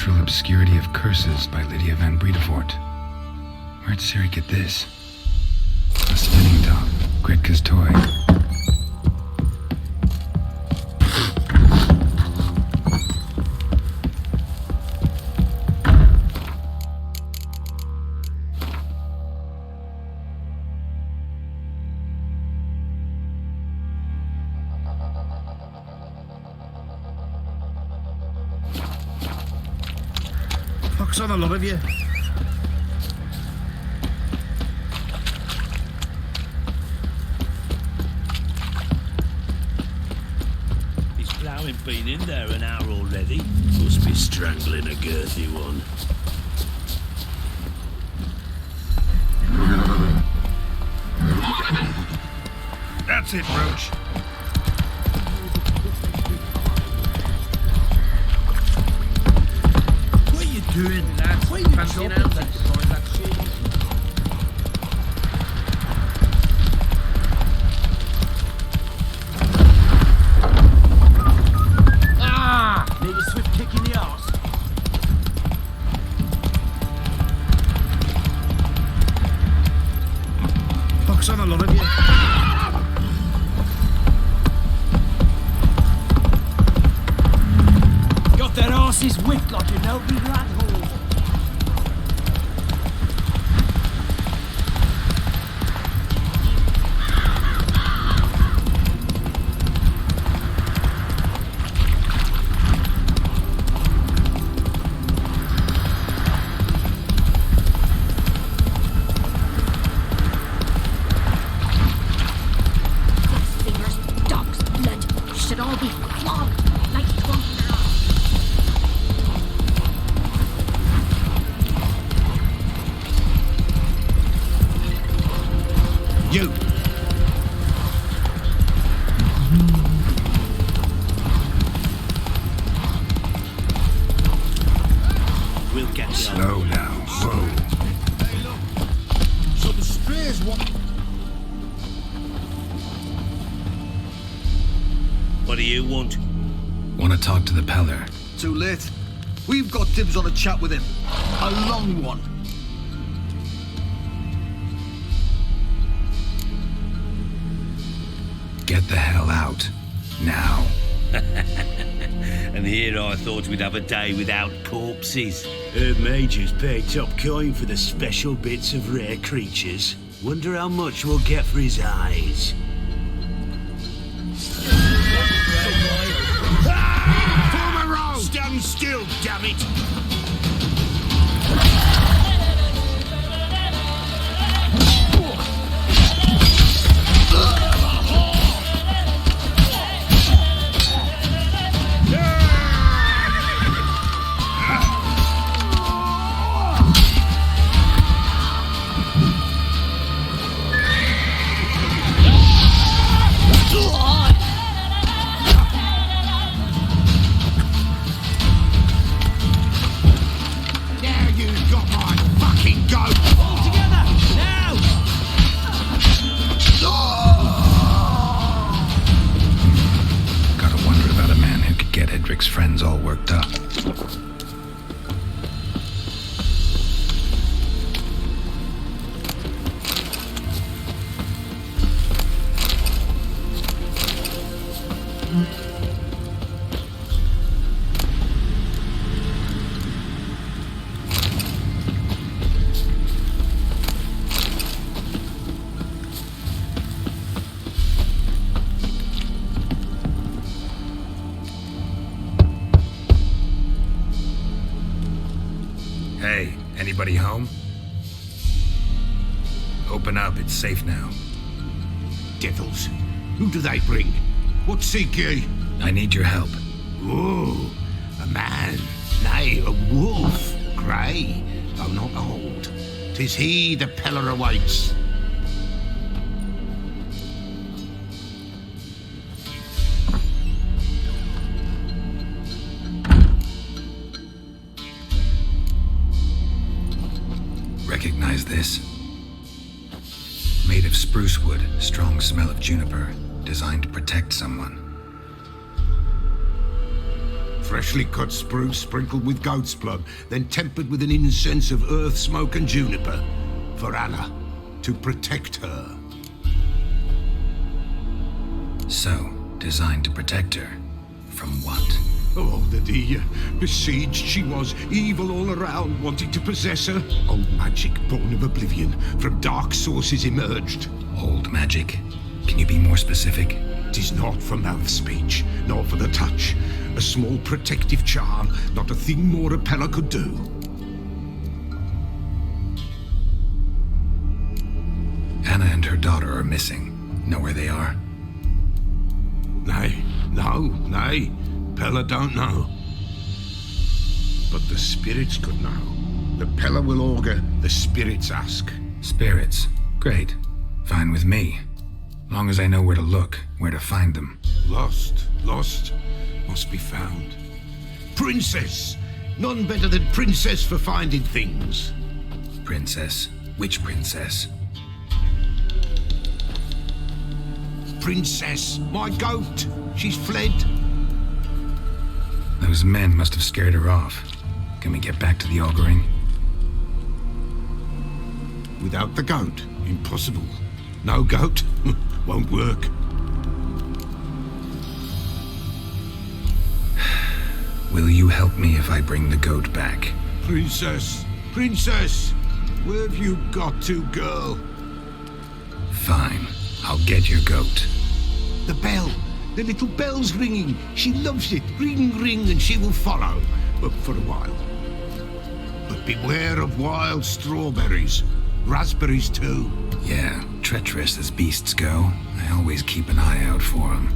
Natural Obscurity of Curses by Lydia van Bredevoort. Where'd Siri get this? A spinning top. Gretka's toy. Fuck's on the lot of you. His plough ain't been in there an hour already. Must be strangling a girthy one. That's it, Roach. What are you doing, lads? Why are you jumping out that behind that shit? Need a swift kick in the arse. Fuck's on a lot of you. Got their arses whipped like an open rat hole. Fingers, dogs, blood, should all be flogged like drunk now. You! We'll get you. Slow now. Whoa. So the strays want... What do you want? Want to talk to the Peller. Too late. We've got dibs on a chat with him. A long one. Get the hell out. Now. And here I thought we'd have a day without corpses. Heard Major's paid top coin for the special bits of rare creatures. Wonder how much we'll get for his eyes. Form a row! Stand still, damn it! Now you've got my fucking goat! All together, now! Gotta wonder about a man who could get Edric's friends all worked up. Hey, anybody home? Open up, it's safe now. Devils. Who do they bring? What seek ye? I need your help. Ooh, a man. Nay, a wolf. Grey, though not old. 'Tis he the Peller awaits. Recognize this? Made of spruce wood, strong smell of juniper, designed to protect someone. Freshly cut spruce sprinkled with goat's blood, then tempered with an incense of earth, smoke, and juniper. For Anna, to protect her. So, designed to protect her. From what? Oh, the besieged she was, evil all around, wanting to possess her. Old magic born of oblivion, from dark sources emerged. Old magic? Can you be more specific? 'Tis not for mouth speech, nor for the touch. A small protective charm, not a thing more a Pella could do. Anna and her daughter are missing. Know where they are? Nay. Pella don't know. But the spirits could know. The Pella will augur, the spirits ask. Spirits. Great. Fine with me. Long as I know where to look, where to find them. Lost, must be found. Princess! None better than Princess for finding things. Princess? Which princess? Princess, my goat! She's fled. Those men must have scared her off. Can we get back to the auguring? Without the goat, impossible. No goat, won't work. Will you help me if I bring the goat back? Princess, where have you got to, girl? Fine. I'll get your goat. The bell, the little bell's ringing. She loves it. Ring, ring, and she will follow. But for a while. But beware of wild strawberries. Raspberries, too. Yeah, treacherous as beasts go. I always keep an eye out for them.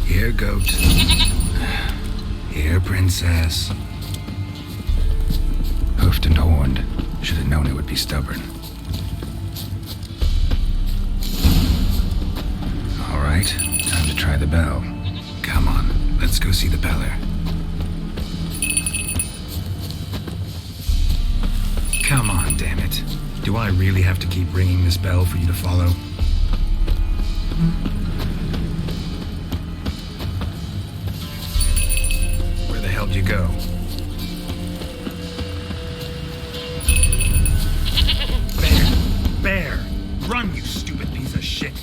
Here, goat. Here, princess. Hoofed and horned. Should have known it would be stubborn. All right, time to try the bell. Come on, let's go see the beller. Come on, damn it. Do I really have to keep ringing this bell for you to follow? Where the hell did you go? Bear! Run, you stupid piece of shit!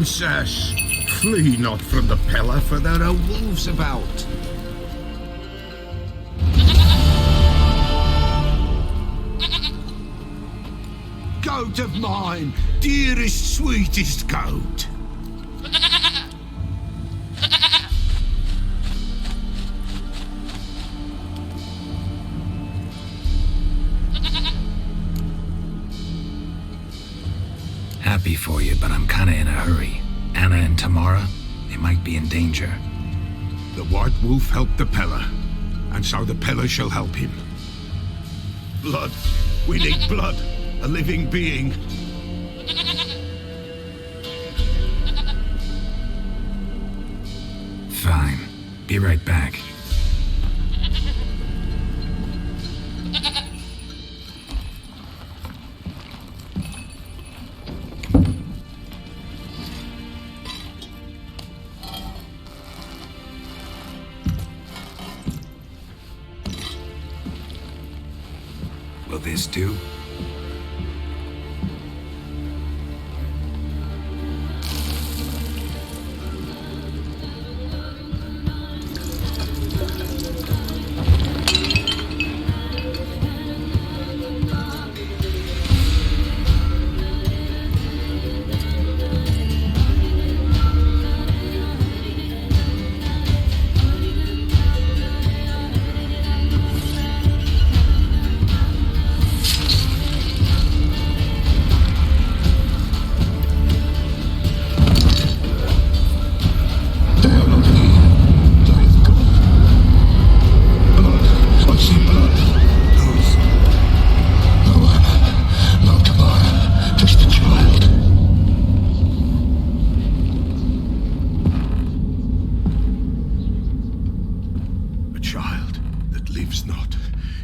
princess! Flee not from the pillar, for there are wolves about. Goat of mine, dearest, sweetest goat. Happy for you, but I'm kinda in a hurry. Anna and Tamara, they might be in danger. The White Wolf helped the Peller, and so the Peller shall help him. Blood. We need blood. A living being. Fine. Be right back. Will this do?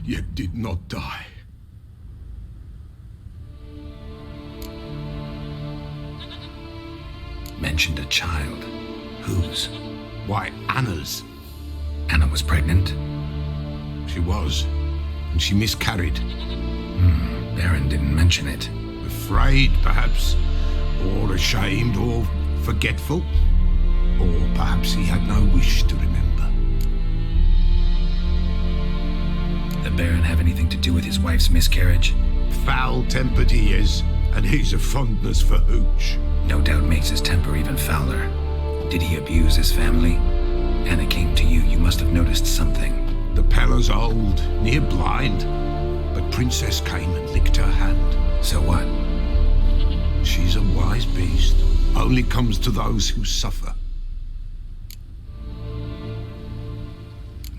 Yet did not die. Mentioned a child. Whose? Why, Anna's. Anna was pregnant? She was, and she miscarried. Baron didn't mention it. Afraid, perhaps, or ashamed, or forgetful. Or perhaps he had no wish to remember. The Baron have anything to do with his wife's miscarriage? Foul-tempered he is, and he's a fondness for hooch. No doubt makes his temper even fouler. Did he abuse his family? Anna came to you. You must have noticed something. The Peller's old, near blind, but Princess came and licked her hand. So what? She's a wise beast. Only comes to those who suffer.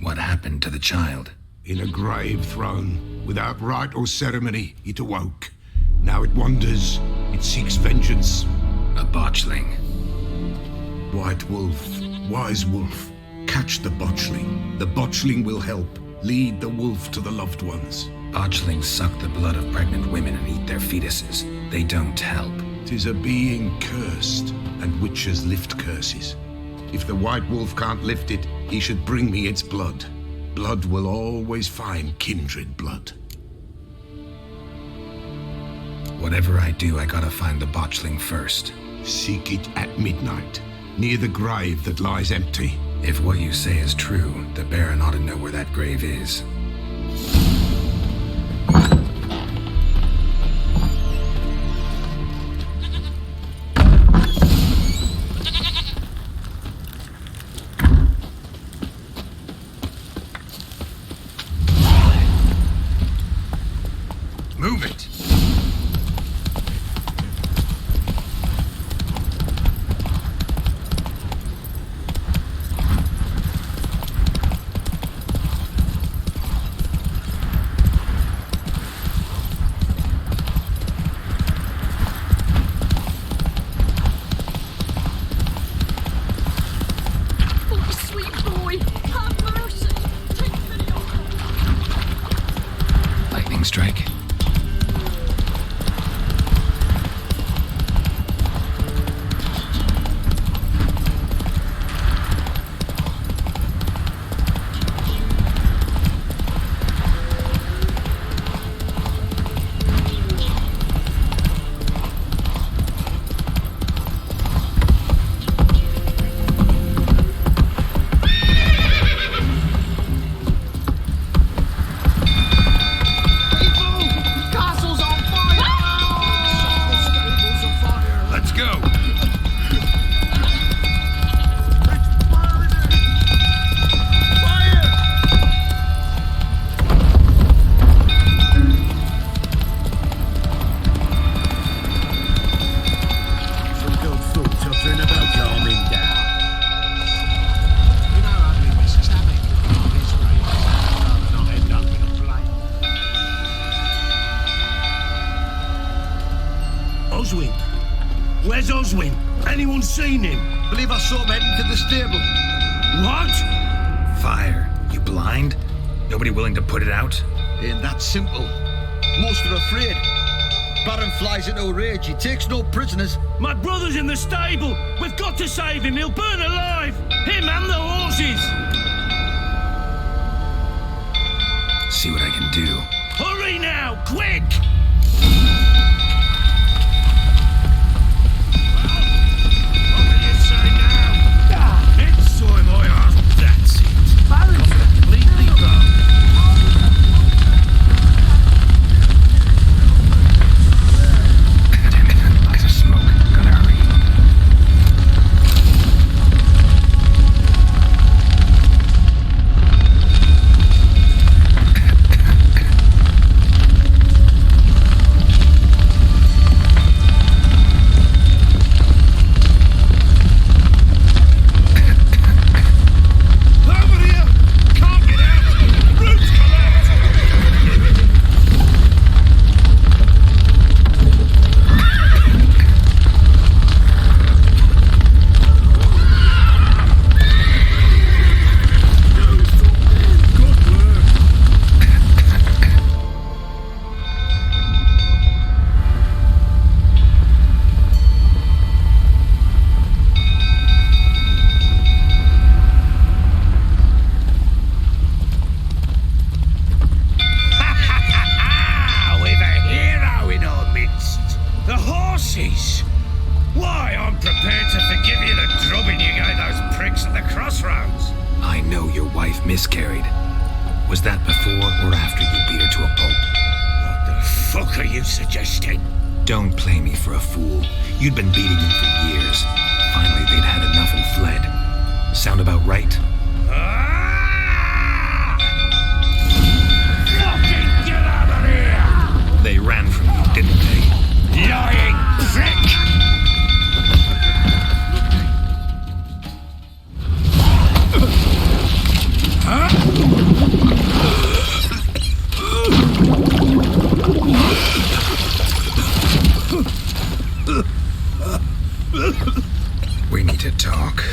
What happened to the child? In a grave thrown, without rite or ceremony, it awoke. Now it wanders, it seeks vengeance. A botchling. White Wolf, wise wolf, catch the botchling. The botchling will help, lead the wolf to the loved ones. Botchlings suck the blood of pregnant women and eat their fetuses. They don't help. 'Tis a being cursed, and witches lift curses. If the White Wolf can't lift it, he should bring me its blood. Blood will always find kindred blood. Whatever I do, I gotta find the botchling first. Seek it at midnight, near the grave that lies empty. If what you say is true, the Baron ought to know where that grave is. Move it! Oh, sweet boy, have mercy. Take pity on him. Lightning strike. seen him? Believe I saw him heading to the stable. What? Fire. You blind? Nobody willing to put it out? Ain't that simple. Most are afraid. Baron flies into a rage. He takes no prisoners. My brother's in the stable. We've got to save him. He'll burn alive. Him and the horses. See what I can do. Hurry now, quick! What do you say now? It's soy my ass. That's it. Baron's completely gone. Lots of smoke. Gotta hurry. Over here! Can't get out! Roots collapsed! Good work! We've a hero in our midst. The horses. Why, I'm prepared to forgive you the drubbing you gave those pricks at the crossroads. I know your wife miscarried. Was that before or after you beat her to a pulp? What the fuck are you suggesting? Don't play me for a fool. You'd been beating them for years. Finally, they'd had enough and fled. Sound about right? Ah! Fucking get out of here! They ran from you, didn't they? Lying prick! We need to talk.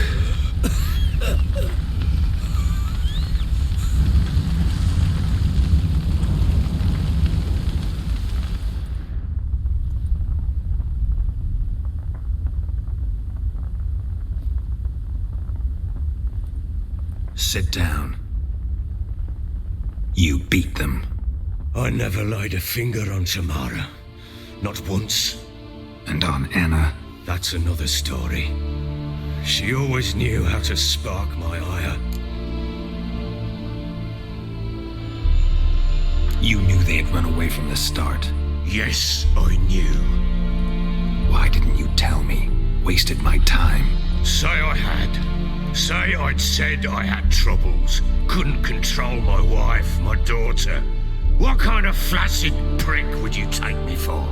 Sit down. You beat them. I never laid a finger on Tamara. Not once. And on Anna. That's another story. She always knew how to spark my ire. You knew they had run away from the start. Yes, I knew. Why didn't you tell me? Wasted my time. Say I had. Say I'd said I had troubles. Couldn't control my wife, my daughter. What kind of flaccid prick would you take me for?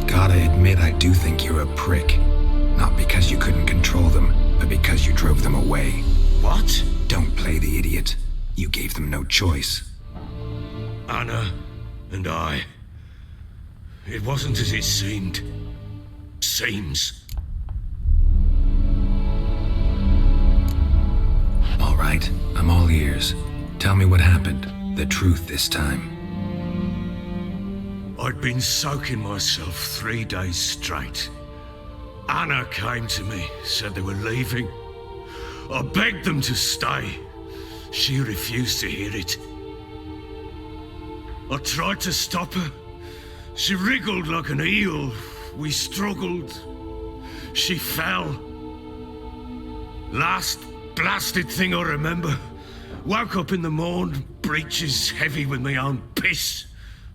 Gotta admit, I do think you're a prick. Not because you couldn't control them, but because you drove them away. What? Don't play the idiot. You gave them no choice. Anna and I. It wasn't as it seemed. Seems. All right, I'm all ears. Tell me what happened. The truth this time. I'd been soaking myself 3 days straight. Anna came to me, said they were leaving. I begged them to stay. She refused to hear it. I tried to stop her. She wriggled like an eel. We struggled. She fell. Last blasted thing I remember. Woke up in the morn, breeches heavy with my own piss.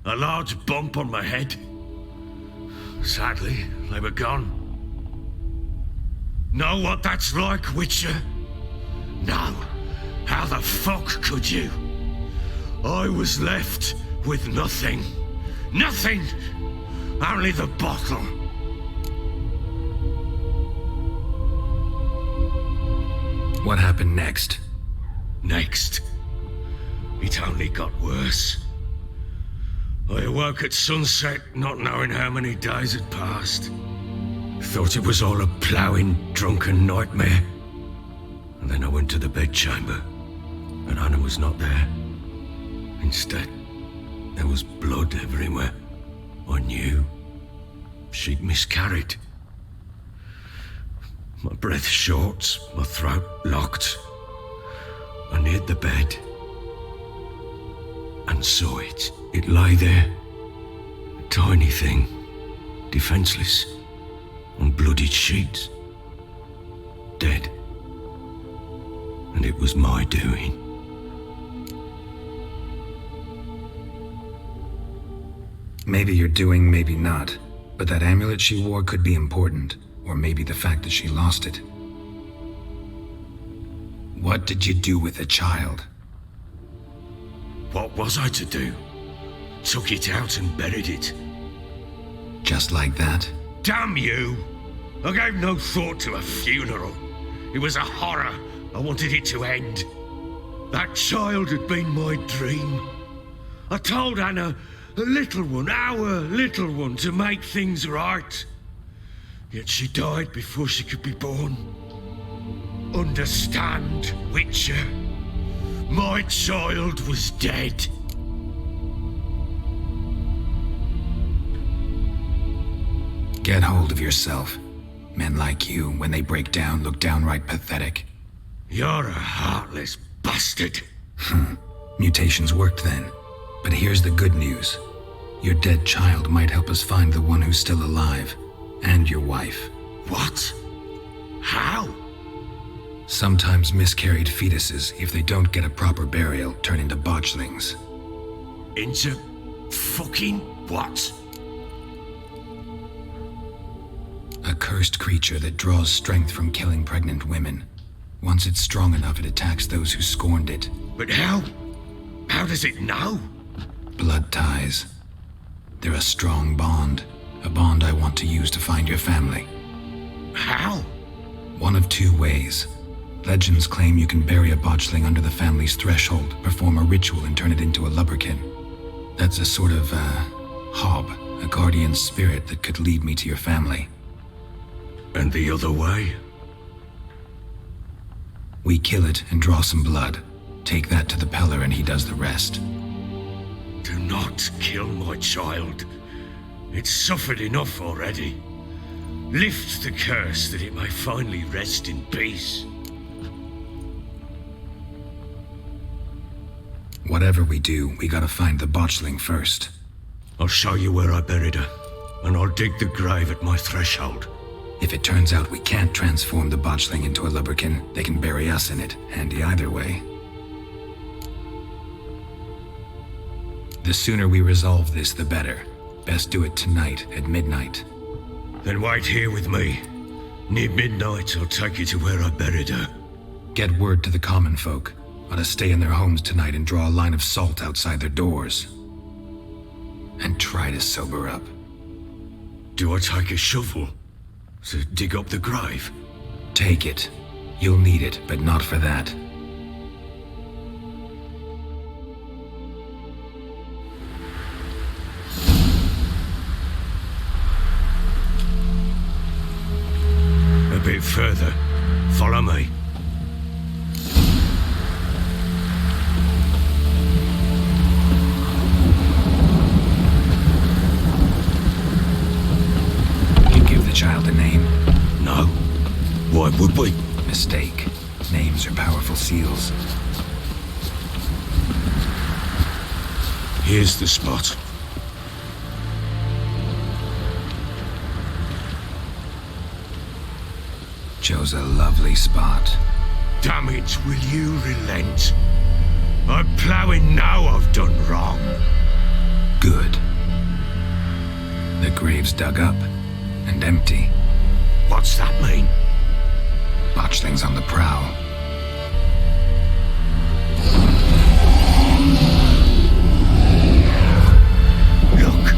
A large bump on my head. Sadly, they were gone. Know what that's like, Witcher? No. How the fuck could you? I was left with nothing. Nothing! Only the bottle. What happened next? Next, it only got worse. I awoke at sunset, not knowing how many days had passed. Thought it was all a ploughing, drunken nightmare. And then I went to the bedchamber, and Anna was not there. Instead, there was blood everywhere. I knew she'd miscarried. My breath short, my throat locked. I neared the bed and saw it. It lay there, a tiny thing, defenseless, on bloodied sheets, dead. And it was my doing. Maybe you're doing, maybe not. But that amulet she wore could be important. Or maybe the fact that she lost it. What did you do with the child? What was I to do? Took it out and buried it. Just like that? Damn you! I gave no thought to a funeral. It was a horror. I wanted it to end. That child had been my dream. I told Anna, a little one, our little one, to make things right. Yet she died before she could be born. Understand, Witcher? My child was dead. Get hold of yourself. Men like you, when they break down, look downright pathetic. You're a heartless bastard. Mutations worked then. But here's the good news. Your dead child might help us find the one who's still alive. And your wife. What? How? Sometimes miscarried fetuses, if they don't get a proper burial, turn into botchlings. Into fucking what? A cursed creature that draws strength from killing pregnant women. Once it's strong enough, it attacks those who scorned it. But how? How does it know? Blood ties. They're a strong bond. A bond I want to use to find your family. How? One of two ways. Legends claim you can bury a botchling under the family's threshold, perform a ritual, and turn it into a lubberkin. That's a sort of, hob, a guardian spirit that could lead me to your family. And the other way? We kill it and draw some blood. Take that to the Peller and he does the rest. Do not kill my child. It's suffered enough already. Lift the curse that it may finally rest in peace. Whatever we do, we gotta find the botchling first. I'll show you where I buried her, and I'll dig the grave at my threshold. If it turns out we can't transform the botchling into a lubberkin, they can bury us in it. Handy either way. The sooner we resolve this, the better. Best do it tonight at midnight. Then wait here with me. Near midnight, I'll take you to where I buried her. Get word to the common folk. Ought to stay in their homes tonight and draw a line of salt outside their doors. And try to sober up. Do I take a shovel to dig up the grave? Take it. You'll need it, but not for that. A bit further. Follow me. You give the child a name? No. Why would we? Mistake. Names are powerful seals. Here's the spot. Chose a lovely spot. Damn it, will you relent? I'm ploughing now I've done wrong. Good. The grave's dug up and empty. What's that mean? Botchling's on the prowl. Look.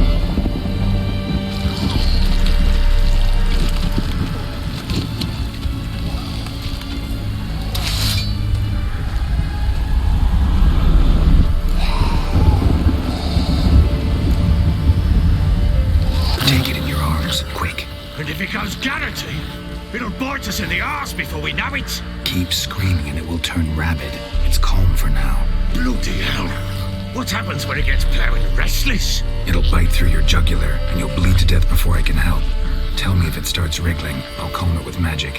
arms, quick. And if it goes guarantee, it'll bite us in the arse before we know it. Keep screaming and it will turn rabid. It's calm for now. Bloody hell. What happens when it gets plowing restless? It'll bite through your jugular, and you'll bleed to death before I can help. Tell me if it starts wriggling. I'll calm it with magic.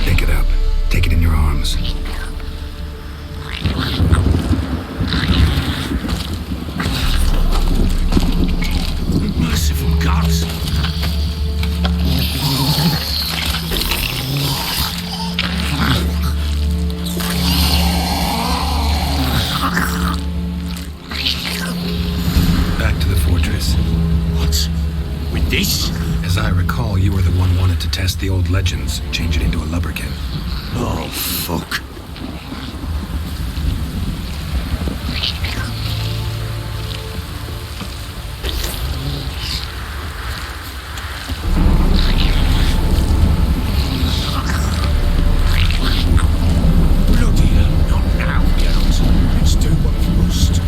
Pick it up. Take it in your arms. Merciful gods! Back to the fortress. What? With this? As I recall, you were the one wanted to test the old legends, change it into a lubberkin. Oh, fuck. Bloody hell, not now, Geralt. Let's do what we must.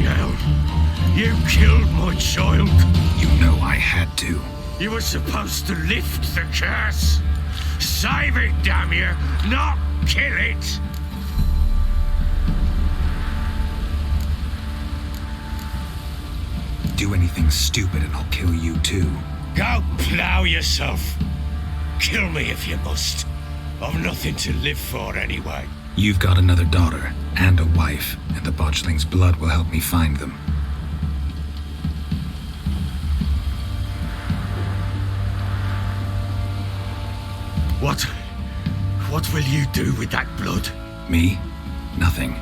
hell. You killed my child. You know I had to. You were supposed to lift the curse. Save it, damn you, not kill it. Do anything stupid and I'll kill you too. Go plough yourself. Kill me if you must. I've nothing to live for anyway. You've got another daughter and a wife, and the botchling's blood will help me find them. What will you do with that blood? Me? Nothing.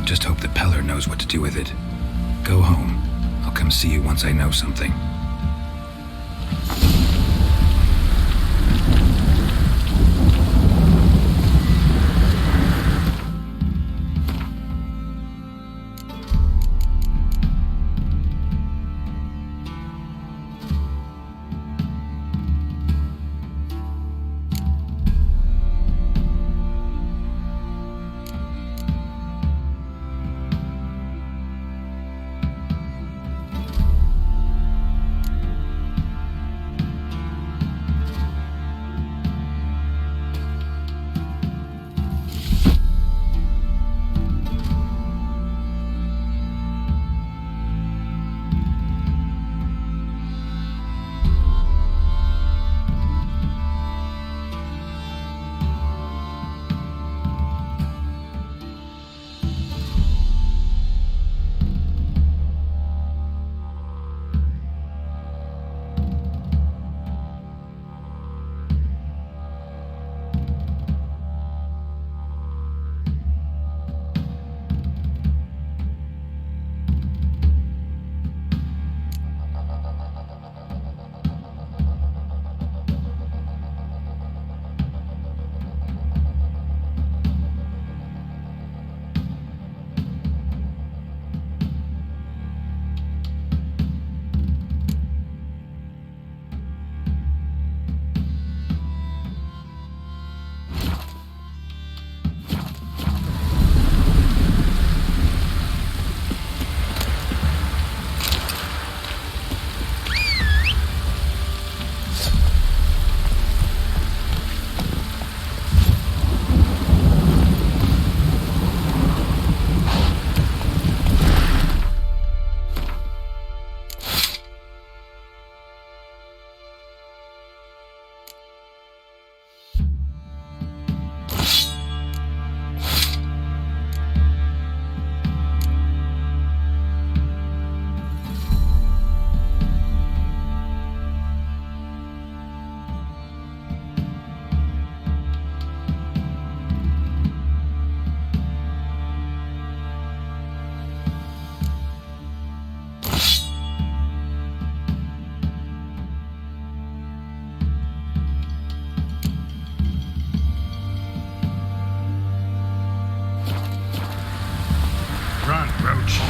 Just hope that Peller knows what to do with it. Go home. I'll come see you once I know something. Run, Roach.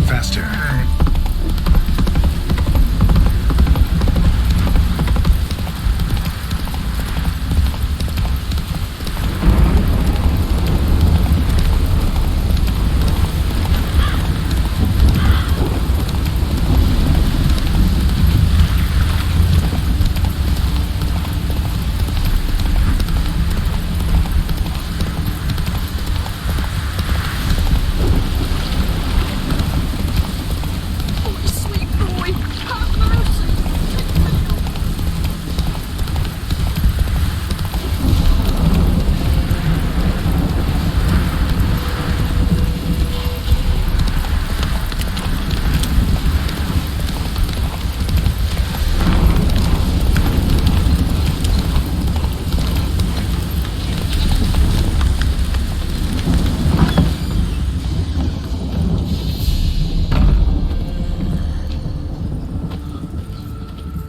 Faster. Oh, sweet boy, have mercy.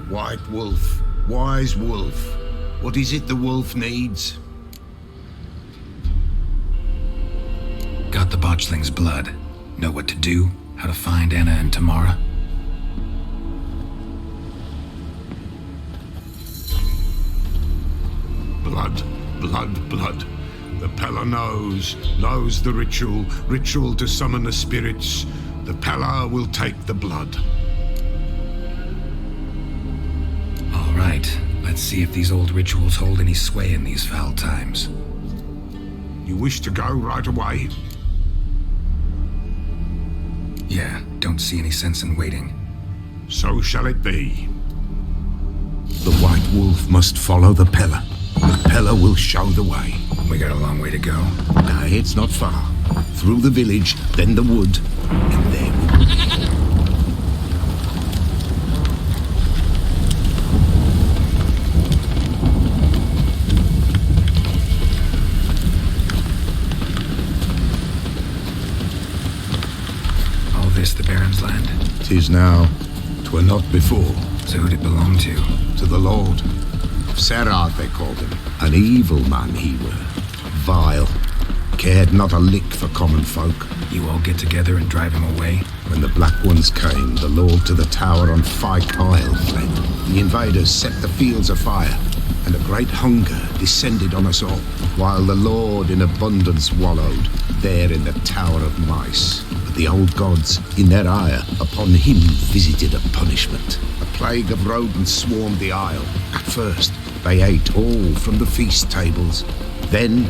White wolf, wise wolf. What is it the wolf needs? Got the botchling's blood. Know what to do? How to find Anna and Tamara? Blood, blood. The Pella knows the ritual to summon the spirits. The Pella will take the blood. All right, let's see if these old rituals hold any sway in these foul times. You wish to go right away? Yeah, don't see any sense in waiting. So shall it be. The White Wolf must follow the Pella. The Pella will show the way. We got a long way to go. Nay, it's not far. Through the village, then the wood, and there we will be. All this the Baron's land? 'Tis now. 'Twere not before. So who'd it belong to? To the Lord. Serad they called him. An evil man he were. Vile. Cared not a lick for common folk. You all get together and drive him away? When the Black Ones came, the Lord to the tower on Fyke Isle fled. The invaders set the fields afire, and a great hunger descended on us all, while the Lord in abundance wallowed, there in the Tower of Mice. But the old gods, in their ire, upon him visited a punishment. A plague of rodents swarmed the isle. At first, they ate all from the feast tables. Then,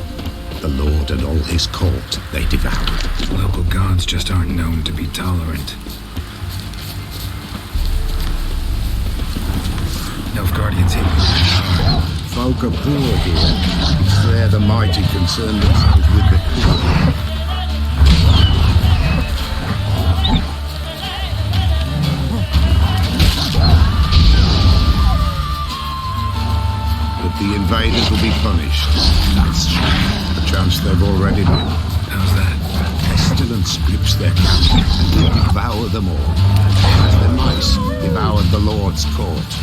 the Lord and all his court they devoured. Local gods just aren't known to be tolerant. Nilfgaardians hit hard. Folk are poor here. It's there the mighty concern themselves with the poor. But the invaders will be punished. That's perchance they've already been. How's that? Pestilence grips their camp and will devour them all, as the mice devoured the Lord's court.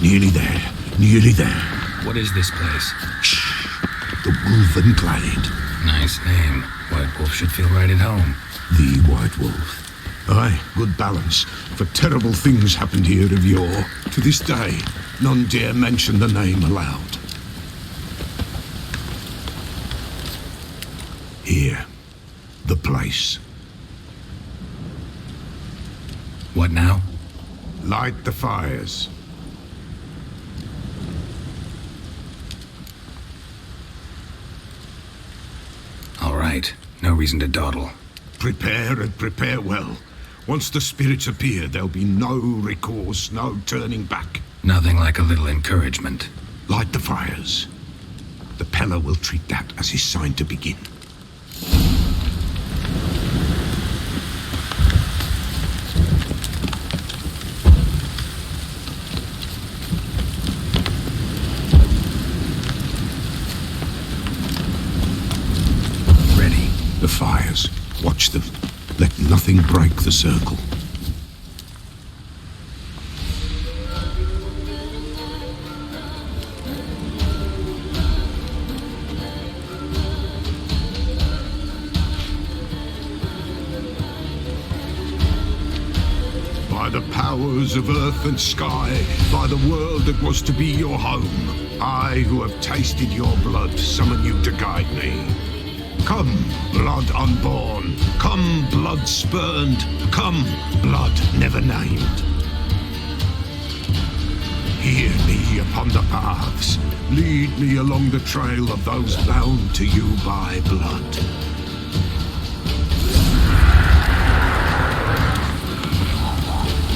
Nearly there. Nearly there. What is this place? The Wolven Glade. Nice name. White Wolf should feel right at home. The White Wolf. Aye, good balance. For terrible things happened here of yore. To this day, none dare mention the name aloud. Here. The place. What now? Light the fires. All right. No reason to dawdle. Prepare and prepare well. Once the spirits appear, there'll be no recourse, no turning back. Nothing like a little encouragement. Light the fires. The Pella will treat that as his sign to begin. Ready. The fires. Watch them. Let nothing break the circle. By the powers of earth and sky, by the world that was to be your home, I, who have tasted your blood, summon you to guide me. Come, blood unborn. Come, blood spurned. Come, blood never named. Hear me upon the paths. Lead me along the trail of those bound to you by blood.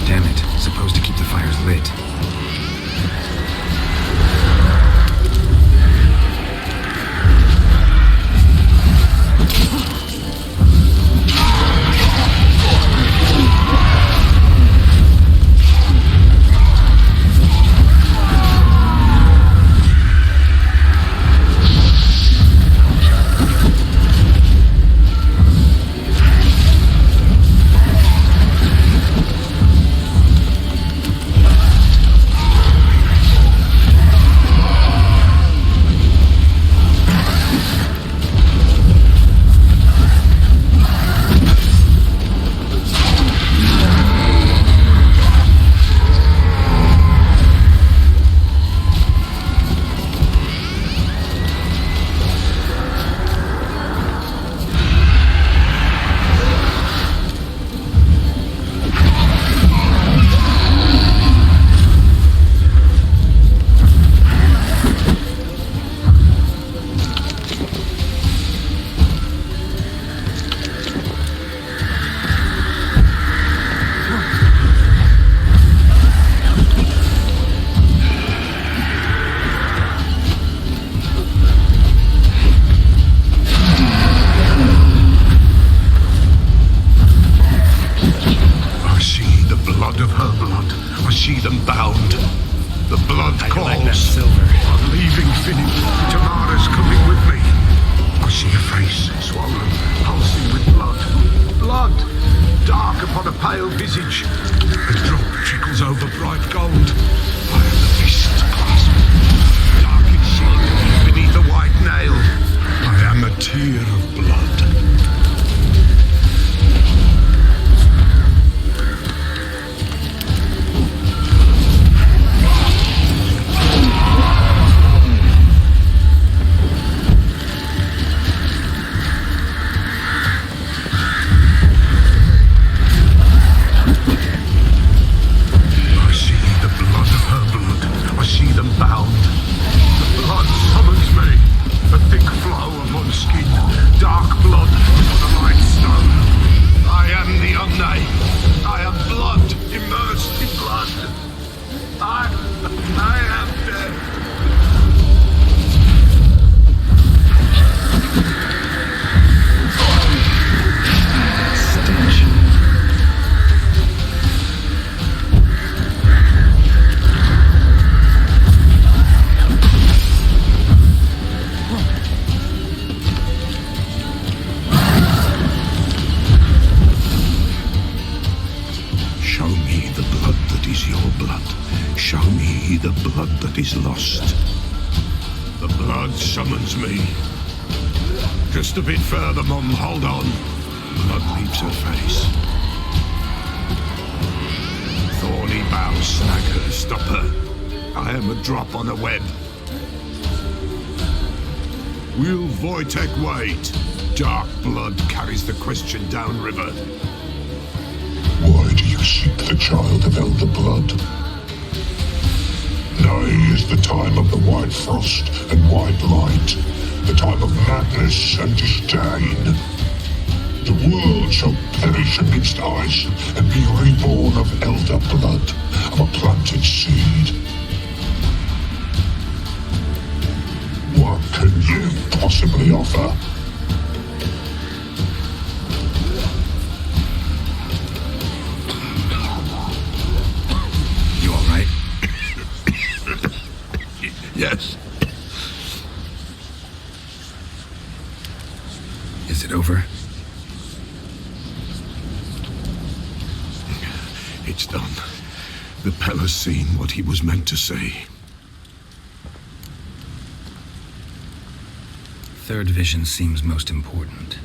Damn it. Supposed to keep the fires lit. bound. The blood How you calls. like that silver? I'm leaving Philip. Tamara's coming with me. I see a face, swollen, pulsing with blood. Blood! Dark upon a pale visage. A drop trickles over bright gold. I am the fist clasped. Dark in shape beneath a white nail. I am a tear of blood. Is lost. The blood summons me. Just a bit further, Mum. Hold on. Blood leaves her face. Thorny boughs snag her, stop her. I am a drop on a web. Will Wojtek wait? Dark blood carries the question downriver. Why do you seek the child of Elder Blood? Nigh is the time of the white frost and white light, the time of madness and disdain. The world shall perish amidst ice and be reborn of elder blood, of a planted seed. What can you possibly offer? You all right? Yes. Is it over? It's done. The Pella's seen what he was meant to see. Third vision seems most important.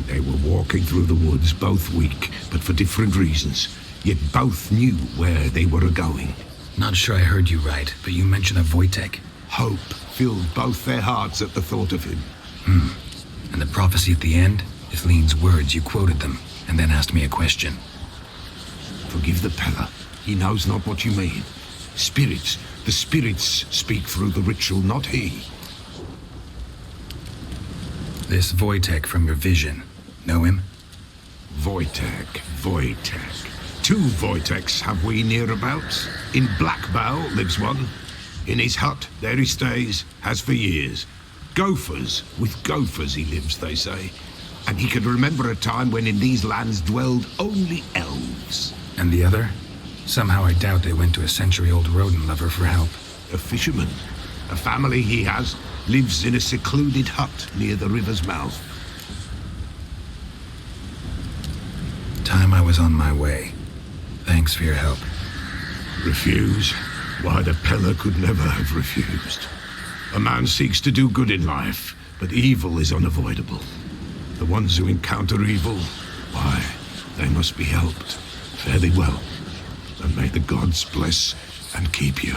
They were walking through the woods, both weak, but for different reasons. Yet both knew where they were going. Not sure I heard you right, but you mentioned a Wojtek. Hope filled both their hearts at the thought of him. And the prophecy at the end? Ithleen's words, you quoted them, and then asked me a question. Forgive the Pella. He knows not what you mean. Spirits. The spirits speak through the ritual, not he. This Wojtek from your vision. Know him? Wojtek. Two Wojteks have we nearabouts. In Blackbow lives one. In his hut, there he stays, has for years. Gophers, with gophers he lives, they say. And he can remember a time when in these lands dwelled only elves. And the other? Somehow I doubt they went to a century-old rodent lover for help. A fisherman. A family he has lives in a secluded hut near the river's mouth. Time I was on my way. Thanks for your help. Refuse? Why, the Pella could never have refused. A man seeks to do good in life, but evil is unavoidable. The ones who encounter evil, why, they must be helped. Fare thee well, and may the gods bless and keep you.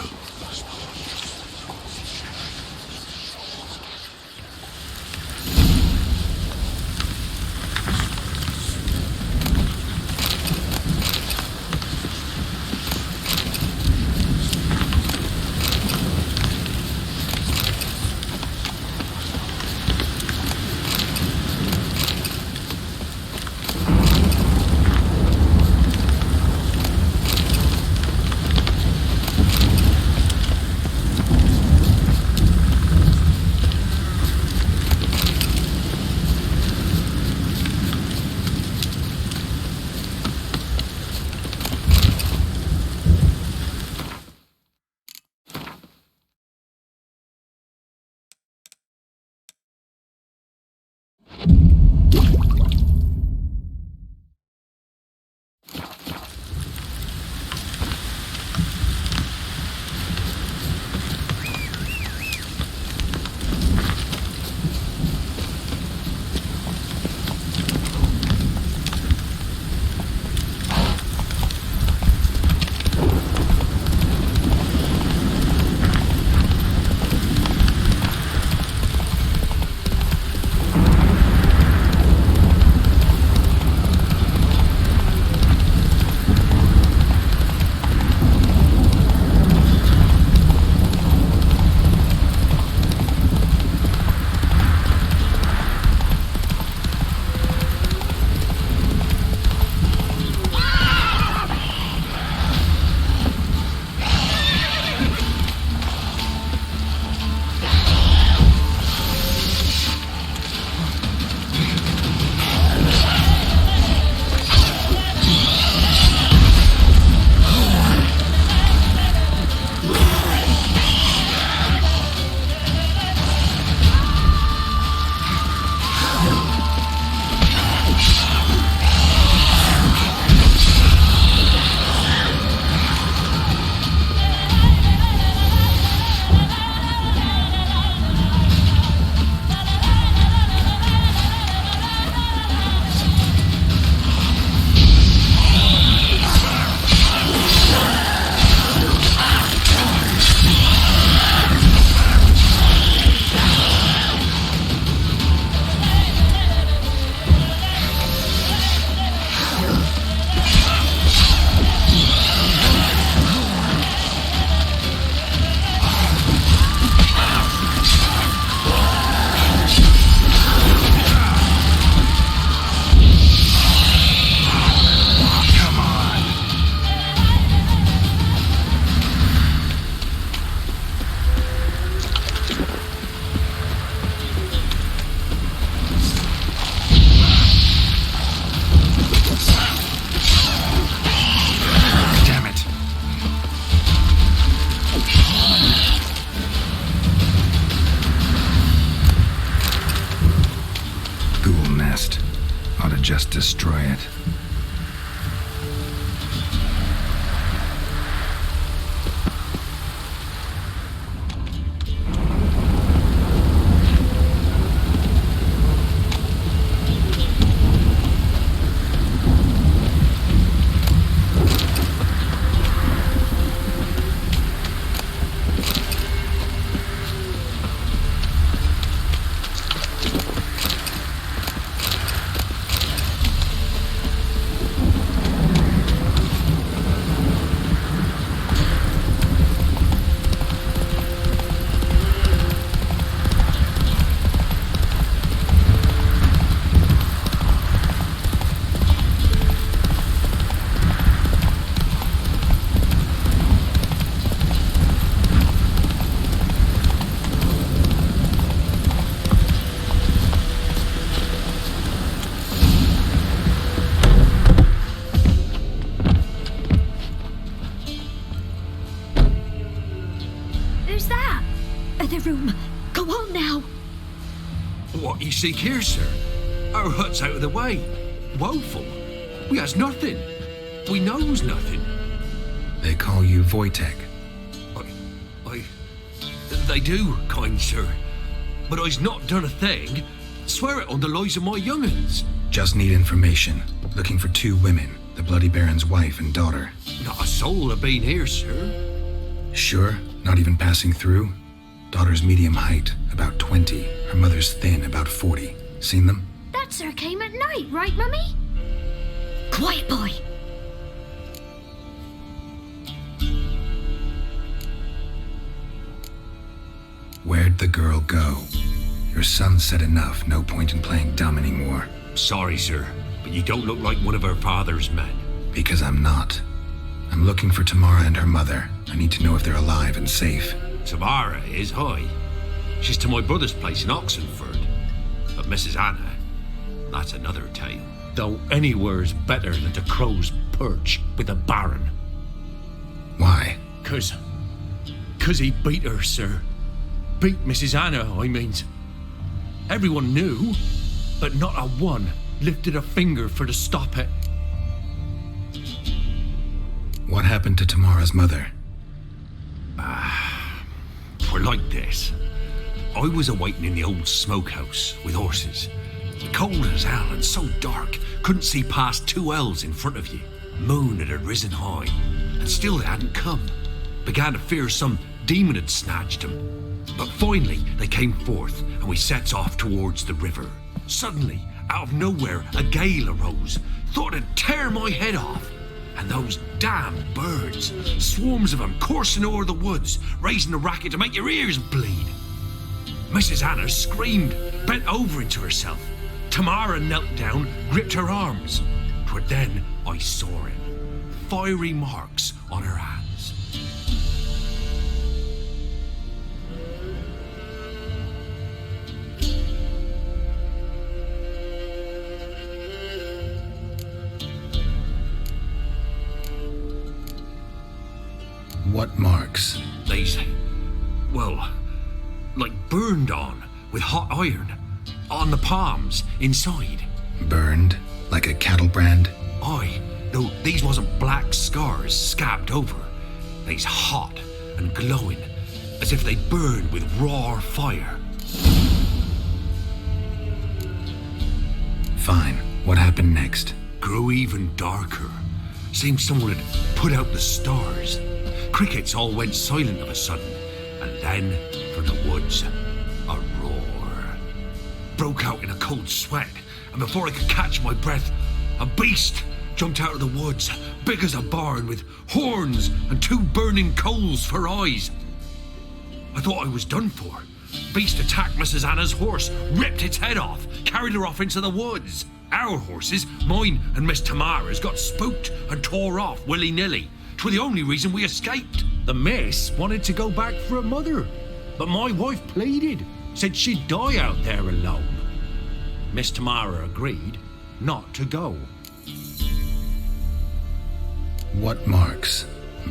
just destroy it. Who's that? The room. Go on now. What you seek here, sir? Our hut's out of the way. Woeful. We has nothing. We knows nothing. They call you Wojtek. They do, kind sir. But I's not done a thing. Swear it on the lives of my young'uns. Just need information. Looking for 2 women, the Bloody Baron's wife and daughter. Not a soul have been here, sir. Sure? Not even passing through? Daughter's medium height, about 20. Her mother's thin, about 40. Seen them? That sir came at night, right, Mummy? Quiet, boy. Where'd the girl go? Your son said enough, no point in playing dumb anymore. Sorry, sir, but you don't look like one of her father's men. Because I'm not. I'm looking for Tamara and her mother. I need to know if they're alive and safe. Tamara is high. She's to my brother's place in Oxenford. But Mrs. Anna, that's another tale. Though anywhere's better than to Crow's Perch with the Baron. Why? 'Cause he beat her, sir. Beat Mrs. Anna, I means. Everyone knew, but not a one lifted a finger for to stop it. What happened to Tamara's mother? For like this. I was awaiting in the old smokehouse with horses. Cold as hell and so dark, couldn't see past 2 ells in front of you. Moon had risen high, and still they hadn't come. Began to fear some demon had snatched them. But finally they came forth, and we sets off towards the river. Suddenly, out of nowhere, a gale arose. Thought it'd tear my head off. And those damned birds, swarms of them coursing over the woods, raising a racket to make your ears bleed. Mrs. Anna screamed, bent over into herself. Tamara knelt down, gripped her arms. 'Twere then I saw it. Fiery marks on her hands. What marks? These, well, like burned on with hot iron. On the palms, inside. Burned? Like a cattle brand? Aye, though these wasn't black scars scabbed over. They's hot and glowing, as if they burned with raw fire. Fine. What happened next? Grew even darker. Seemed someone had put out the stars. Crickets all went silent of a sudden, and then, from the woods, a roar. Broke out in a cold sweat, and before I could catch my breath, a beast jumped out of the woods, big as a barn, with horns and 2 burning coals for eyes. I thought I was done for. Beast attacked Mrs. Anna's horse, ripped its head off, carried her off into the woods. Our horses, mine and Miss Tamara's, got spooked and tore off willy-nilly. 'Twere the only reason we escaped. The miss wanted to go back for her mother, but my wife pleaded, said she'd die out there alone. Miss Tamara agreed not to go. What marks?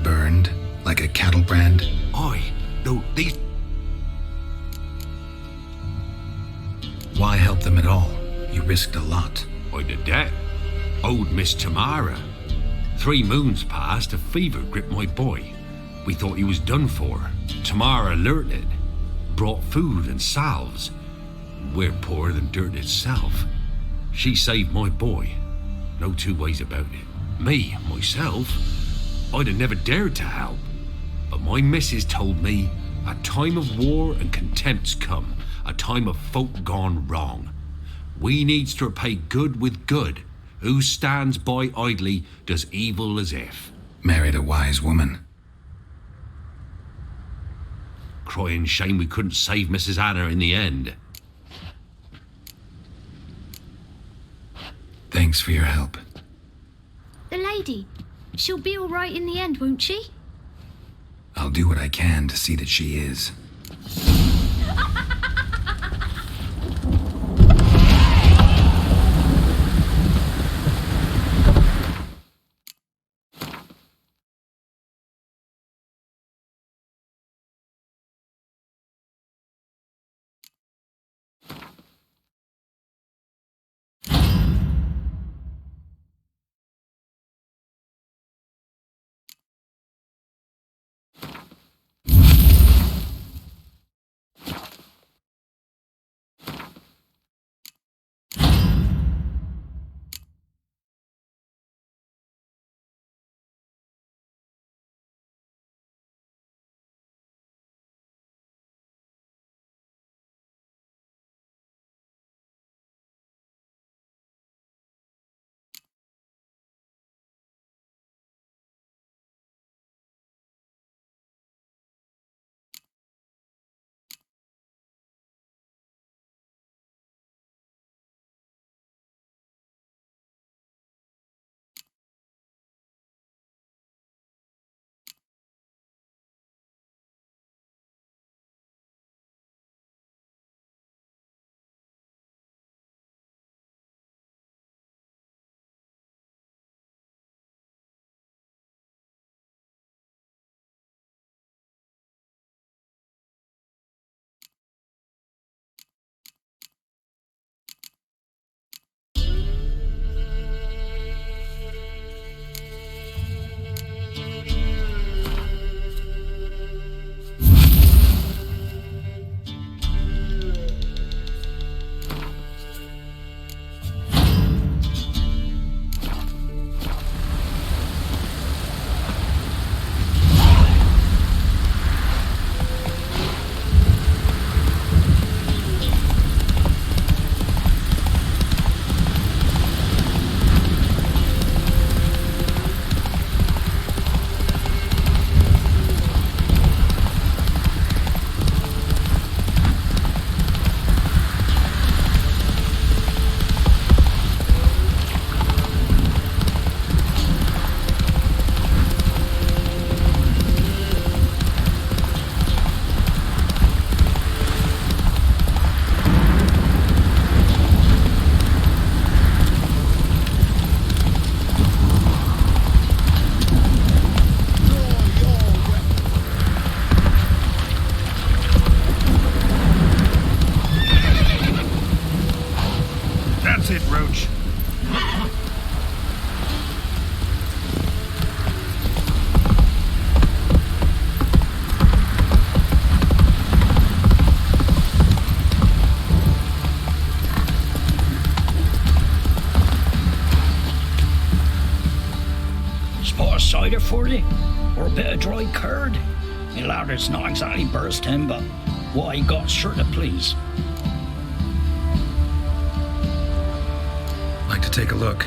Burned? Like a cattle brand? Aye, though these... Why help them at all? You risked a lot. I did that. Old Miss Tamara. 3 moons passed, a fever gripped my boy. We thought he was done for. Tamara alerted, brought food and salves. We're poorer than dirt itself. She saved my boy. No 2 ways about it. Me, myself, I'd have never dared to help. But my missus told me a time of war and contempt's come, a time of folk gone wrong. We needs to repay good with good. Who stands by idly does evil as if. Married a wise woman. Crying shame we couldn't save Mrs. Anna in the end. Thanks for your help. The lady. She'll be all right in the end, won't she? I'll do what I can to see that she is. cider for you? Or a bit of dry curd? My lather's not exactly bursting, but what I got's sure to please. Like to take a look.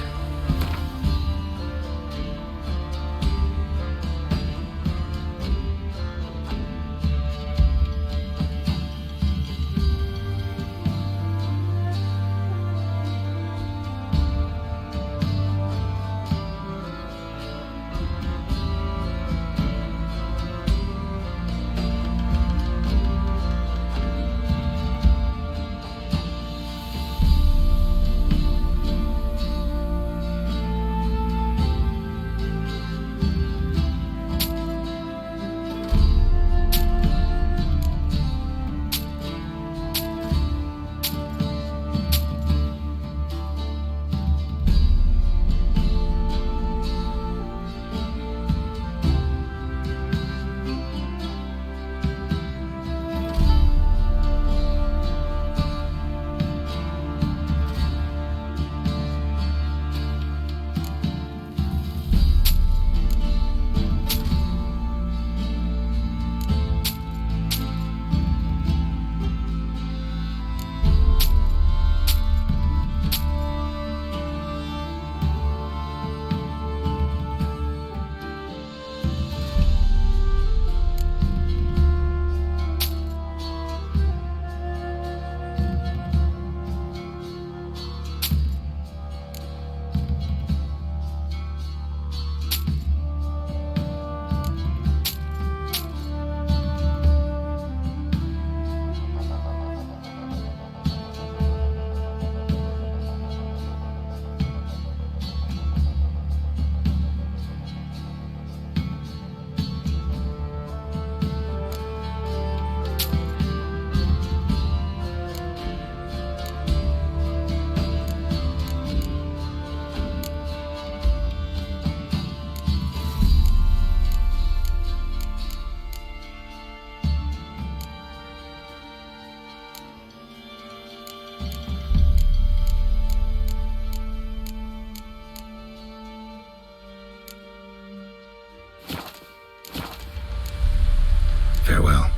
Farewell.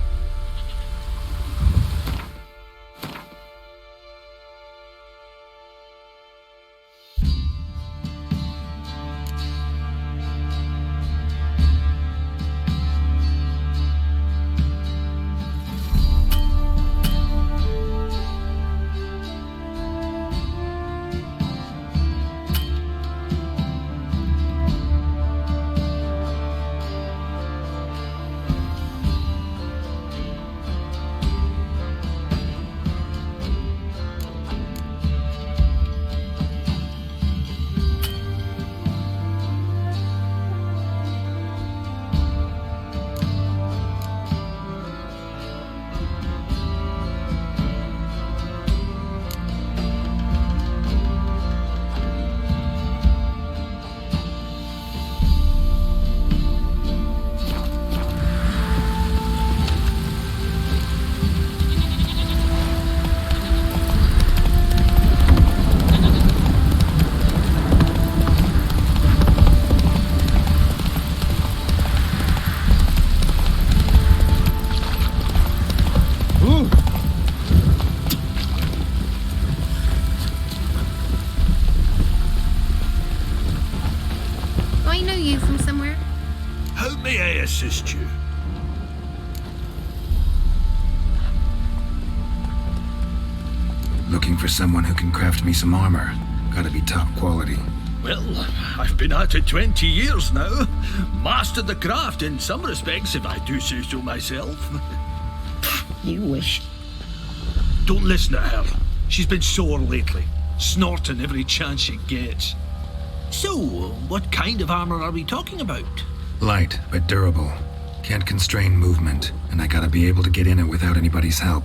I know you from somewhere. How may I assist you? Looking for someone who can craft me some armor. Gotta be top quality. Well, I've been at it 20 years now. Mastered the craft in some respects, if I do say so myself. You wish. Don't listen to her. She's been sore lately, snorting every chance she gets. So, what kind of armor are we talking about? Light, but durable. Can't constrain movement, and I gotta be able to get in it without anybody's help.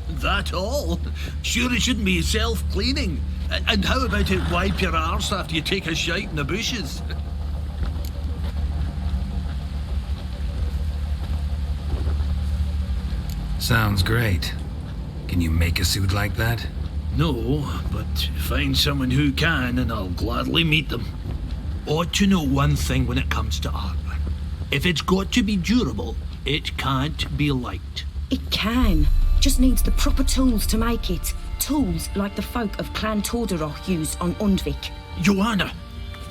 That all? Sure it shouldn't be self-cleaning. And how about it wipe your arse after you take a shite in the bushes? Sounds great. Can you make a suit like that? No, but find someone who can and I'll gladly meet them. Ought to know one thing when it comes to armor. If it's got to be durable, it can't be light. It can. Just needs the proper tools to make it. Tools like the folk of Clan Tordaroch used on Undvik. Joanna,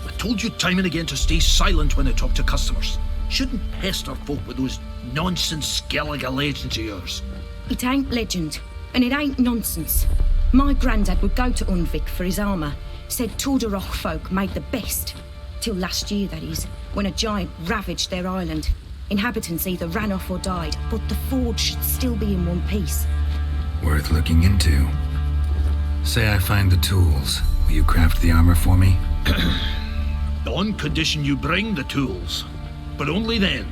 I told you time and again to stay silent when I talk to customers. Shouldn't pester folk with those nonsense Skellige legends of yours. It ain't legend, and it ain't nonsense. My granddad would go to Undvik for his armour. Said Tordaroch folk made the best. Till last year, that is, when a giant ravaged their island. Inhabitants either ran off or died, but the forge should still be in one piece. Worth looking into. Say I find the tools. Will you craft the armor for me? On condition you bring the tools. But only then.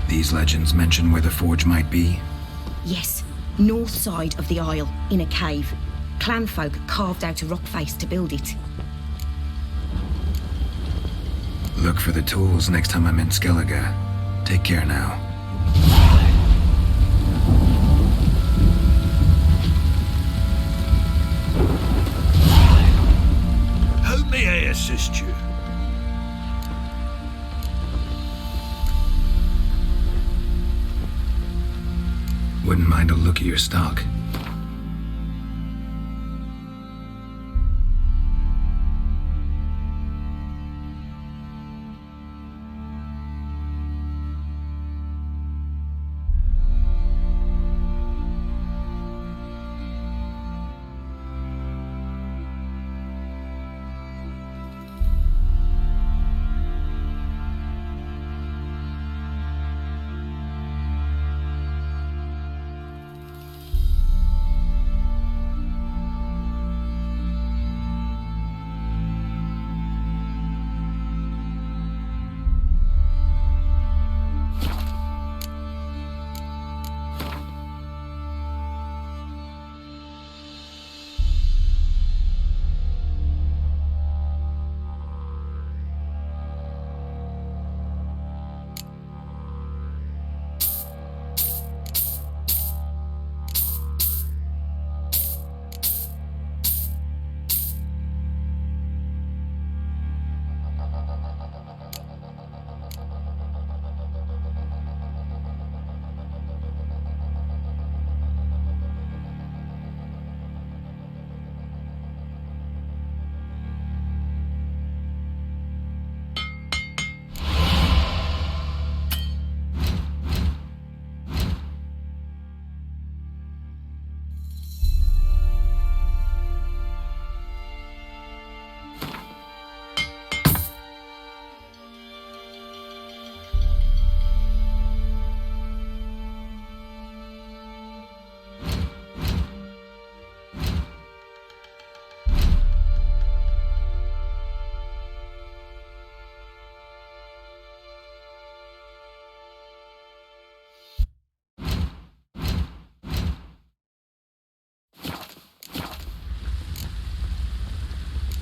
These legends mention where the forge might be? Yes, north side of the isle, in a cave. Clanfolk carved out a rock face to build it. Look for the tools next time I'm in Skellige. Take care now. How may I assist you? Wouldn't mind a look at your stock.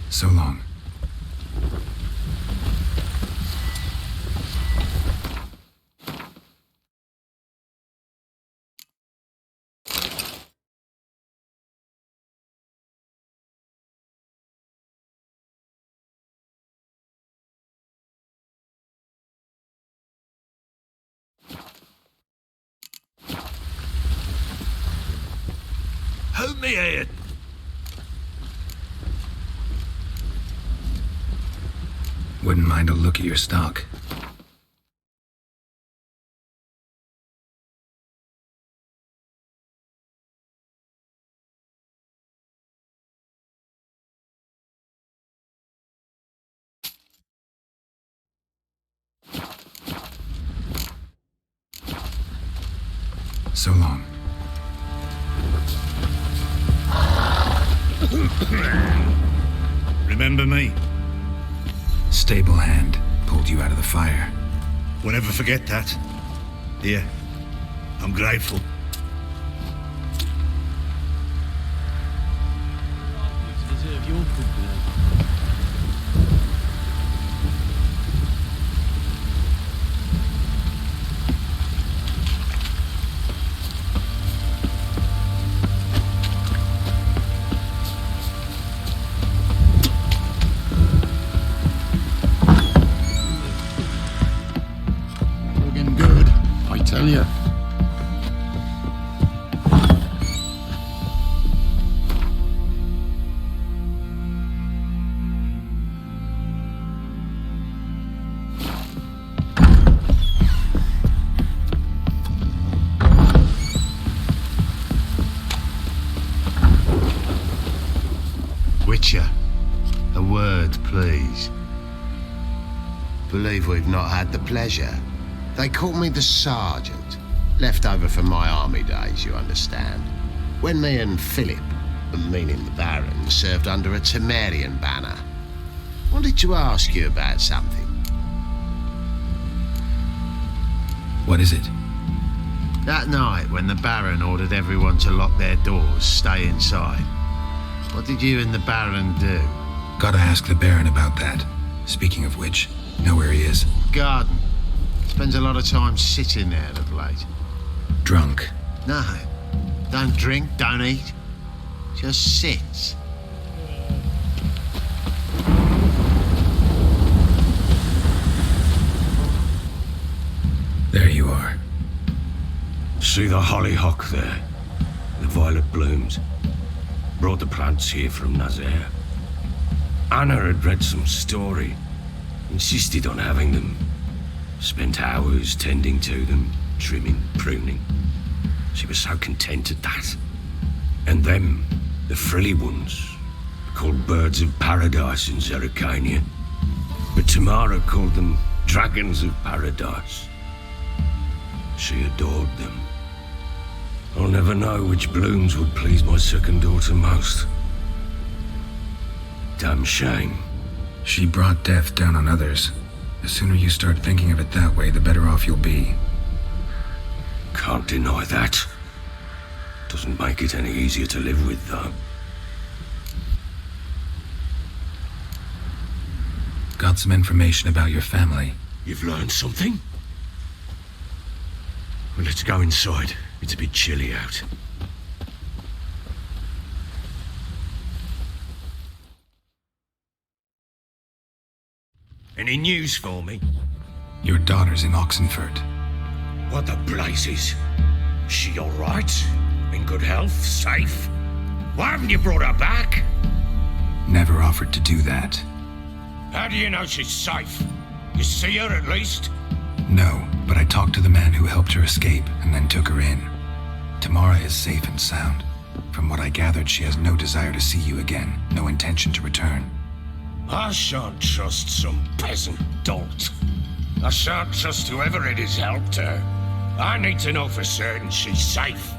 So long. Help me, Ian. Wouldn't mind a look at your stock. So long. Remember me? Stable hand pulled you out of the fire. We'll never forget that. Here, I'm grateful. Deserve your company. Looking good, I tell you. Witcher, a word, please. Believe we've not had the pleasure. They call me the Sergeant. Left over from my army days, you understand. When me and Philip, meaning the Baron, served under a Temerian banner. Wanted to ask you about something. What is it? That night when the Baron ordered everyone to lock their doors, stay inside. What did you and the Baron do? Gotta ask the Baron about that. Speaking of which, know where he is. Garden. Spends a lot of time sitting there of late. Drunk. No. Don't drink, don't eat. Just sits. There you are. See the hollyhock there? The violet blooms. Brought the plants here from Nazaire. Anna had read some story. Insisted on having them. Spent hours tending to them, trimming, pruning. She was so content at that. And them, the frilly ones, called birds of paradise in Zerrikania. But Tamara called them dragons of paradise. She adored them. I'll never know which blooms would please my second daughter most. Damn shame. She brought death down on others. The sooner you start thinking of it that way, the better off you'll be. Can't deny that. Doesn't make it any easier to live with, though. Got some information about your family. You've learned something? Well, let's go inside. It's a bit chilly out. Any news for me? Your daughter's in Oxenfurt. What the blazes? She all right? In good health? Safe? Why haven't you brought her back? Never offered to do that. How do you know she's safe? You see her at least? No, but I talked to the man who helped her escape and then took her in. Tamara is safe and sound. From what I gathered, she has no desire to see you again, no intention to return. I shan't trust some peasant dolt. I shan't trust whoever it is helped her. I need to know for certain she's safe.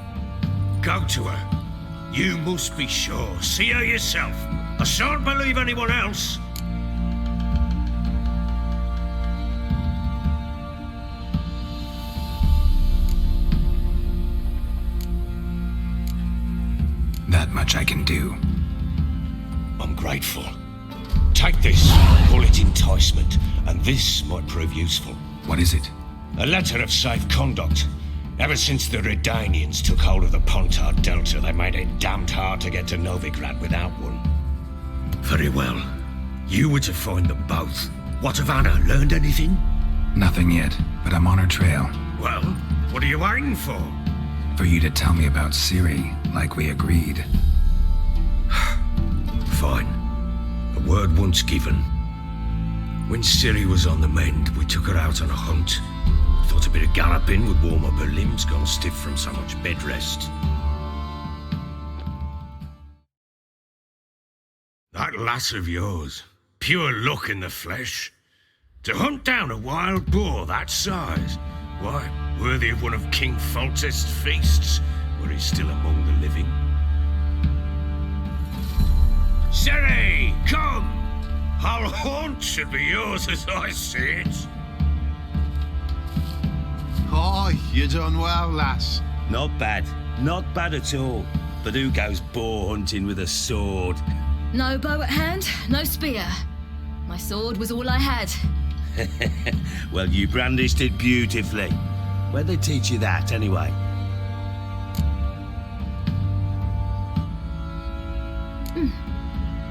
Go to her. You must be sure. See her yourself. I shan't believe anyone else. That much I can do. I'm grateful. Take this. Call it enticement, and this might prove useful. What is it? A letter of safe conduct. Ever since the Redanians took hold of the Pontard Delta, they made it damned hard to get to Novigrad without one. Very well. You were to find them both. What of Anna? Learned anything? Nothing yet, but I'm on her trail. Well, what are you waiting for? For you to tell me about Ciri, like we agreed. Fine. A word once given. When Ciri was on the mend, we took her out on a hunt. Thought a bit of galloping would warm up her limbs, gone stiff from so much bed rest. That lass of yours, pure luck in the flesh. To hunt down a wild boar that size, why, worthy of one of King Foltest's feasts, where he's still among the living. Ciri, come! Our haunt should be yours as I see it. Oh, you done well, lass. Not bad. Not bad at all. But who goes boar hunting with a sword? No bow at hand, no spear. My sword was all I had. Well, you brandished it beautifully. Where'd they teach you that, anyway?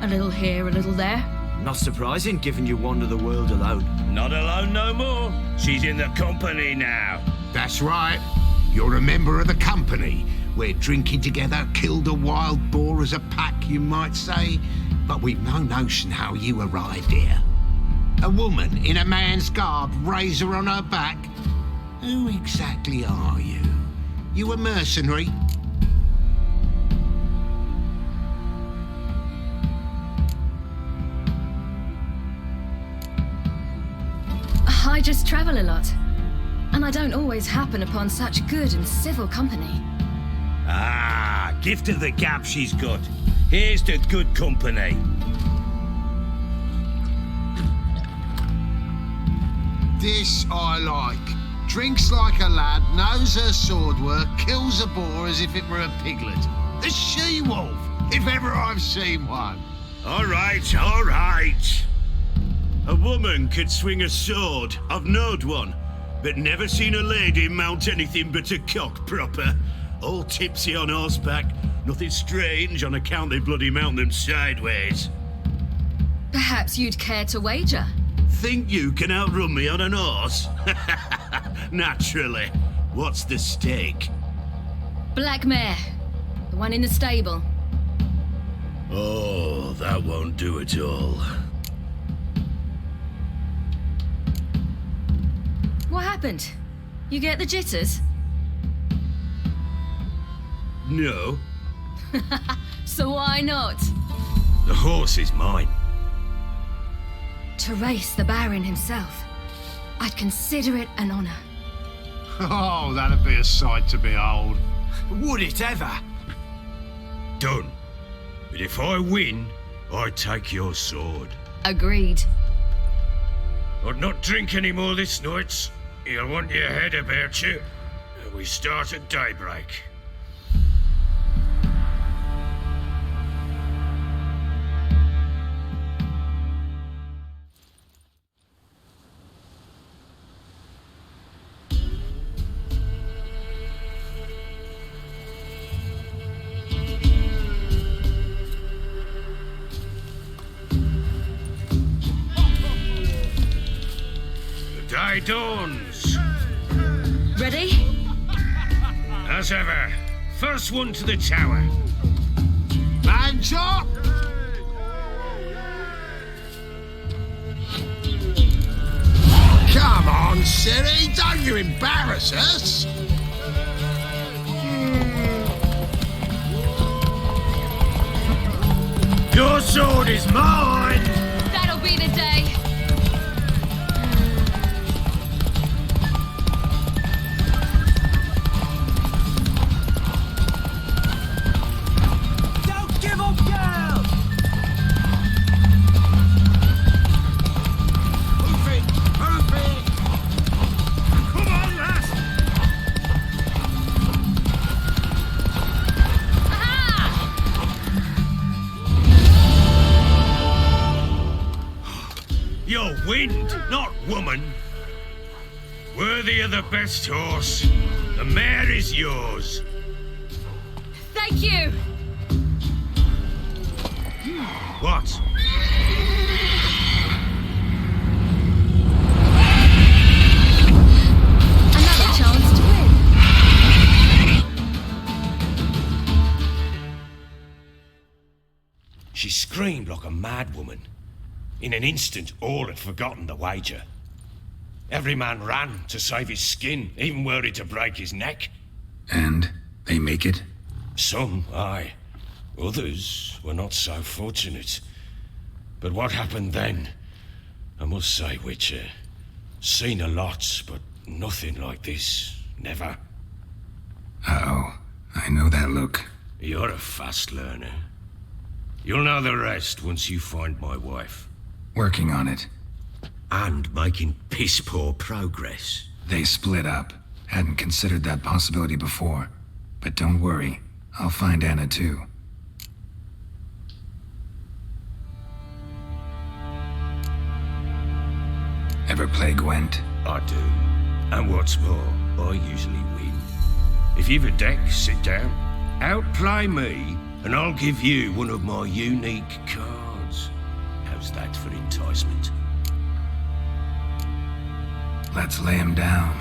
A little here, a little there. Not surprising, given you wander the world alone. Not alone no more. She's in the company now. That's right. You're a member of the company. We're drinking together, killed a wild boar as a pack, you might say. But we've no notion how you arrived here. A woman in a man's garb, razor on her back. Who exactly are you? You a mercenary? I just travel a lot. And I don't always happen upon such good and civil company. Ah, gift of the gab she's got. Here's to good company. This I like. Drinks like a lad, knows her sword work, kills a boar as if it were a piglet. A she-wolf, if ever I've seen one. All right, all right. A woman could swing a sword. I've knowed one, but never seen a lady mount anything but a cock proper. All tipsy on horseback. Nothing strange on account they bloody mount them sideways. Perhaps you'd care to wager? Think you can outrun me on an horse? Naturally. What's the stake? Black mare. The one in the stable. Oh, that won't do at all. What happened? You get the jitters? No. So why not? The horse is mine. To race the Baron himself. I'd consider it an honor. Oh, that'd be a sight to behold. Would it ever? Done. But if I win, I take your sword. Agreed. I'd not drink any more this night. You'll want your head about you. We start at daybreak. The day dawns. Ready? As ever, first one to the tower. Man chop! Come on, Ciri, don't you embarrass us! Your sword is mine! That'll be the day. Don't give up, girl! Move it! Move it! Come on, lass! Aha! Worthy of the best horse. The mare is yours. Thank you! What? Another chance to win. She screamed like a mad woman. In an instant, all had forgotten the wager. Every man ran to save his skin, even worried to break his neck. And they make it? Some, aye. Others were not so fortunate. But what happened then? I must say, Witcher, seen a lot, but nothing like this. Never. Uh-oh. I know that look. You're a fast learner. You'll know the rest once you find my wife. Working on it. And making piss-poor progress. They split up. Hadn't considered that possibility before. But don't worry. I'll find Anna too. Ever play Gwent? I do. And what's more, I usually win. If you've a deck, sit down. Outplay me, and I'll give you one of my unique cards. How's that for enticement? Let's lay him down.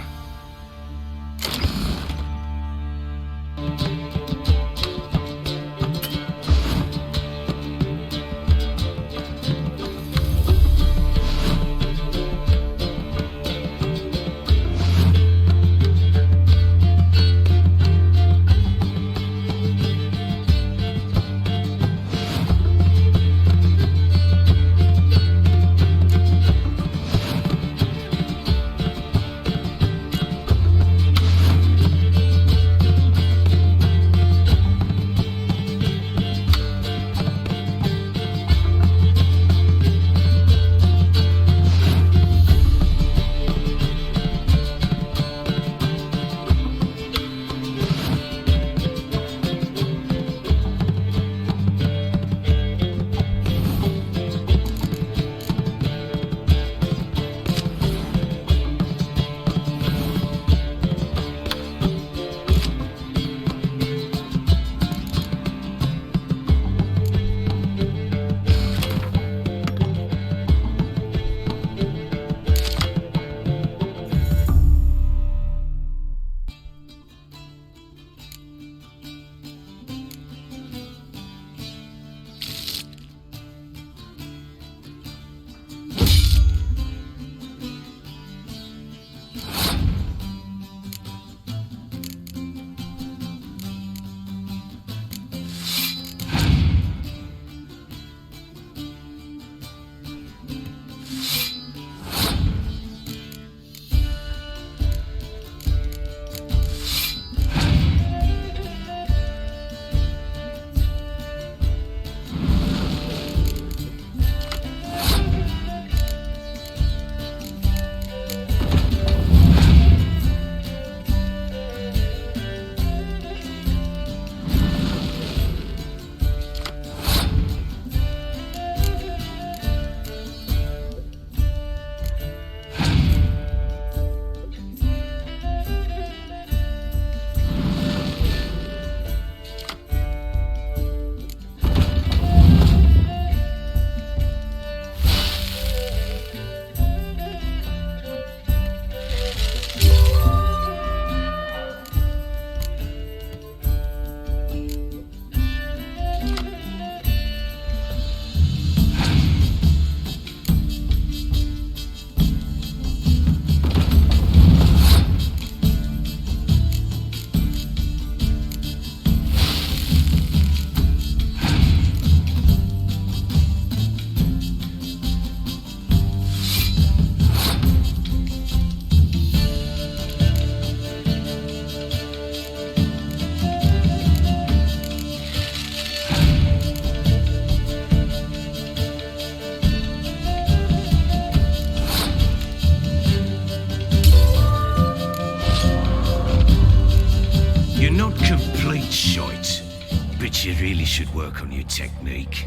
You really should work on your technique.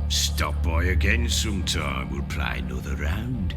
Stop by again sometime, we'll play another round.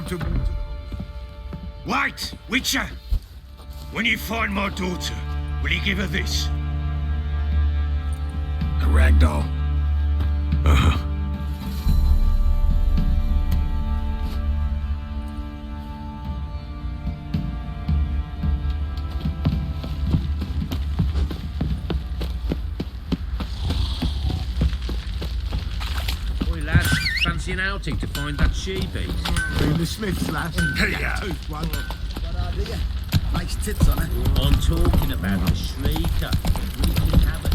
time to water. Wait, Witcher! When you find my daughter, will you give her this? A ragdoll. Uh-huh. Oi, lad, fancy an outing to find that she-beast? In the Smiths, lass. Here you go. Tooth one. Nice tits on it. I'm talking about the Shrieker. We can have it.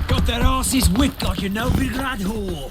Got that arse's wick like you know, big lad whore.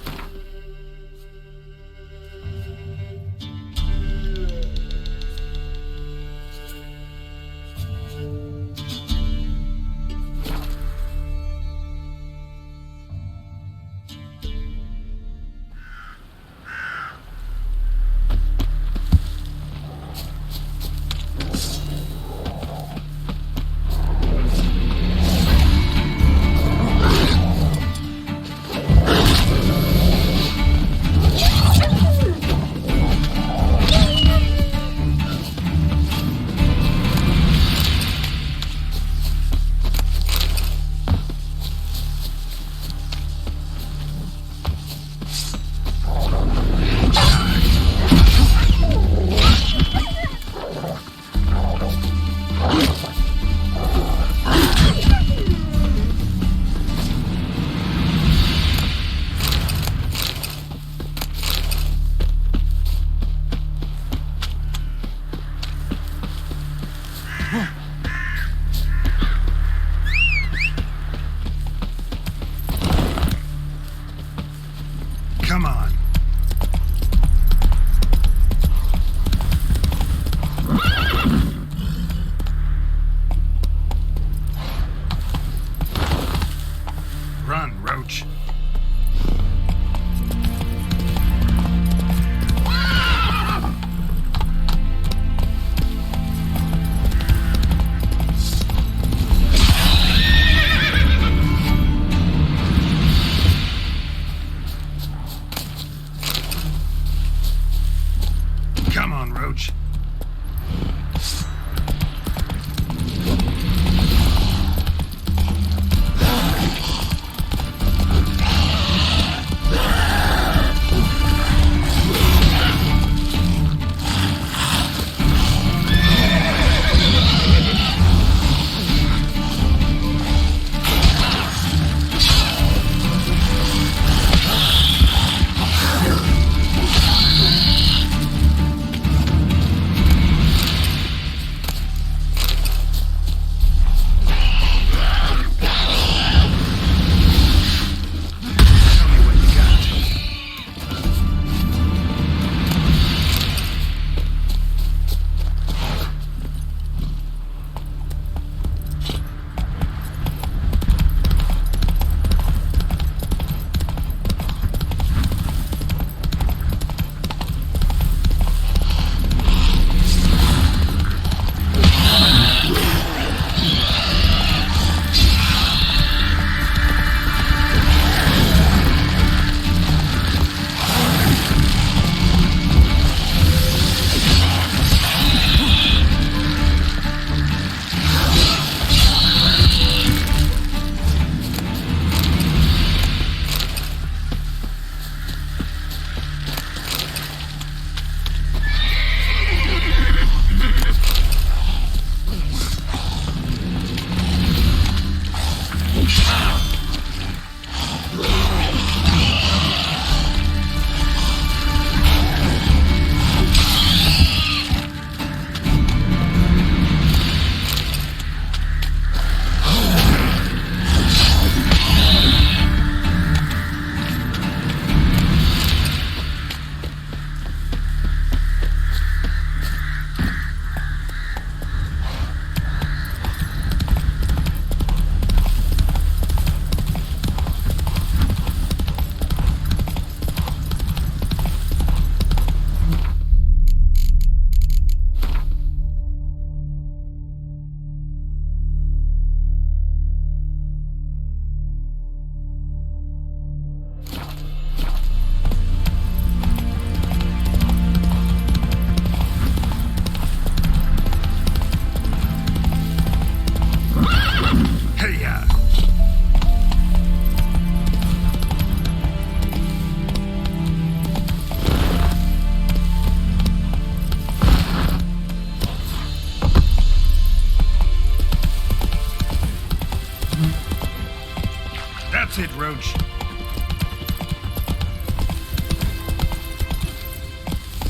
That's it, Roach.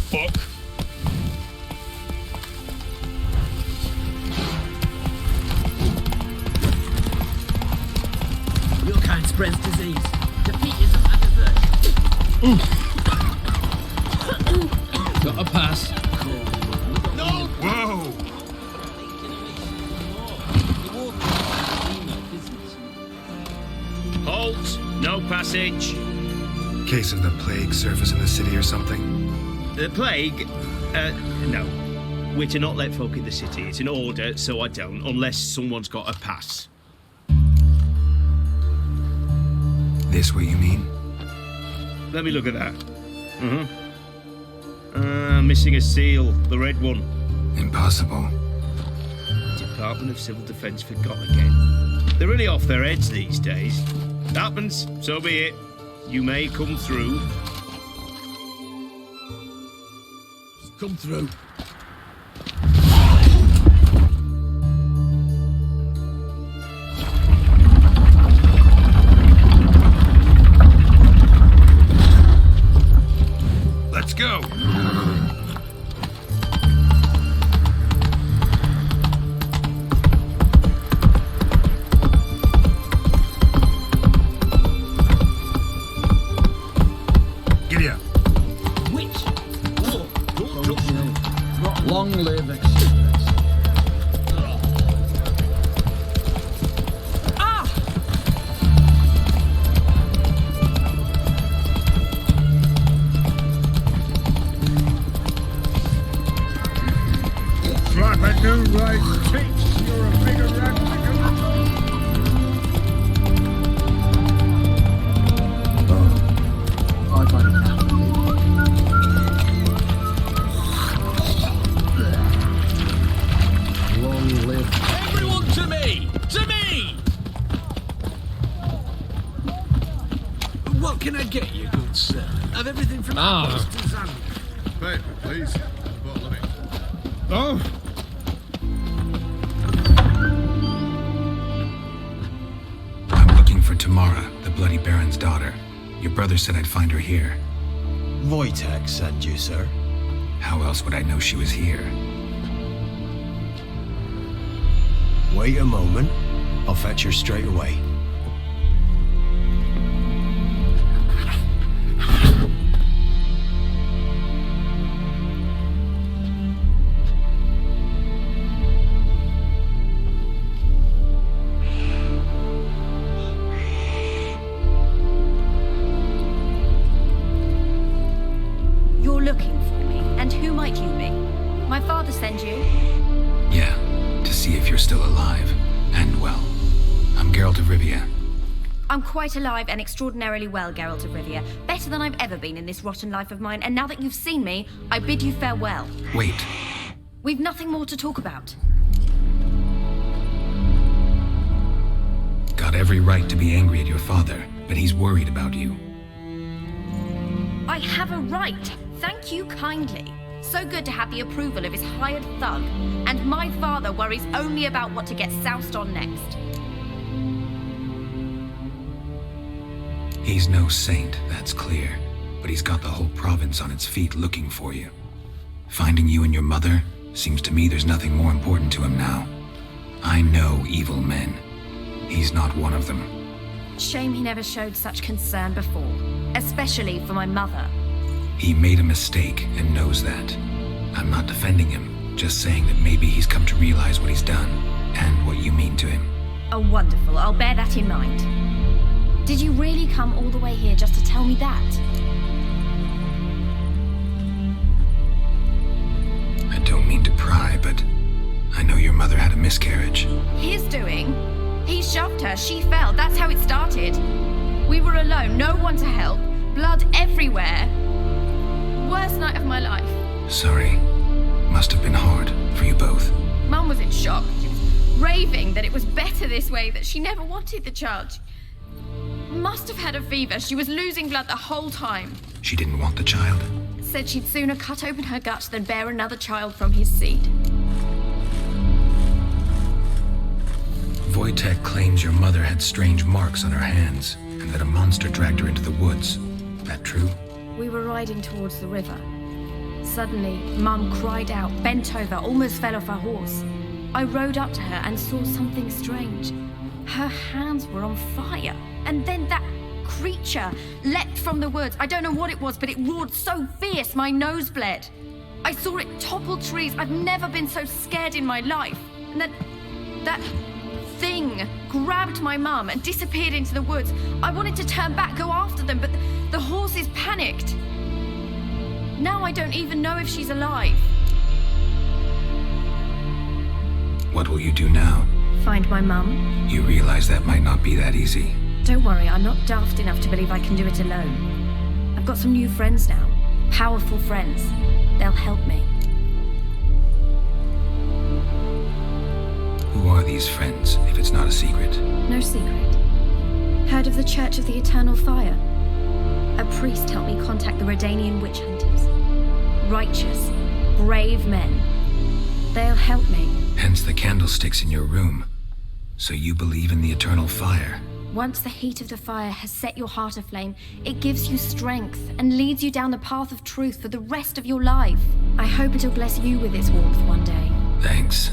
Fuck. Your kind spreads disease. Defeat isn't a diversion. Got a pass. No! Whoa! Halt! No passage. Case of the plague surface in the city or something? The plague? No. We're to not let folk in the city. It's an order, so I don't, unless someone's got a pass. This what you mean? Let me look at that. Missing a seal, the red one. Impossible. Department of Civil Defence forgot again. They're really off their heads these days. Happens, so be it. You may come through. Come through. Let's go! Giddy up. Which? Whoa. Long live Exodus. Ah! Slap a new rice cheeks. You're a bigger rat than a little. I find it now. Long live. Everyone to me! To me! What can I get you, good sir? Of everything from apples to sand. Paper, please. Bottle of it. Oh! I'm looking for Tamara, the Bloody Baron's daughter. Your brother said I'd find her here. Wojtek sent you, sir. How else would I know she was here? Wait a moment. I'll fetch her straight away. You're looking for me, and who might you be? My father sent you? Yeah, to see if you're still alive and well. I'm Geralt of Rivia. I'm quite alive and extraordinarily well, Geralt of Rivia. Better than I've ever been in this rotten life of mine, and now that you've seen me, I bid you farewell. Wait. We've nothing more to talk about. Got every right to be angry at your father, but he's worried about you. I have a right. Thank you kindly. So good to have the approval of his hired thug. And my father worries only about what to get soused on next. He's no saint, that's clear, but he's got the whole province on its feet looking for you. Finding you and your mother, seems to me there's nothing more important to him now. I know evil men. He's not one of them. Shame he never showed such concern before, especially for my mother. He made a mistake and knows that. I'm not defending him, just saying that maybe he's come to realize what he's done and what you mean to him. Oh, wonderful. I'll bear that in mind. Did you really come all the way here just to tell me that? I don't mean to pry, but I know your mother had a miscarriage. His doing? He shoved her, she fell, that's how it started. We were alone, no one to help, blood everywhere. Worst night of my life. Sorry. Must have been hard for you both. Mum was in shock. She was raving that it was better this way, that she never wanted the child. She must have had a fever. She was losing blood the whole time. She didn't want the child? Said she'd sooner cut open her gut than bear another child from his seed. Wojtek claims your mother had strange marks on her hands. and that a monster dragged her into the woods. That true? We were riding towards the river. Suddenly, Mum cried out, bent over, almost fell off her horse. I rode up to her and saw something strange. Her hands were on fire. And then that creature leapt from the woods. I don't know what it was, but it roared so fierce my nose bled. I saw it topple trees. I've never been so scared in my life. And then that thing grabbed my mum and disappeared into the woods. I wanted to turn back, go after them, but the horses panicked. Now I don't even know if she's alive. What will you do now? Find my mum. You realize that might not be that easy. Don't worry, I'm not daft enough to believe I can do it alone. I've got some new friends now. Powerful friends. They'll help me. Who are these friends, if it's not a secret? No secret. Heard of the Church of the Eternal Fire? A priest helped me contact the Redanian witch hunters. Righteous, brave men. They'll help me. Hence the candlesticks in your room. So you believe in the eternal fire? Once the heat of the fire has set your heart aflame, it gives you strength and leads you down the path of truth for the rest of your life. I hope it'll bless you with its warmth one day. Thanks.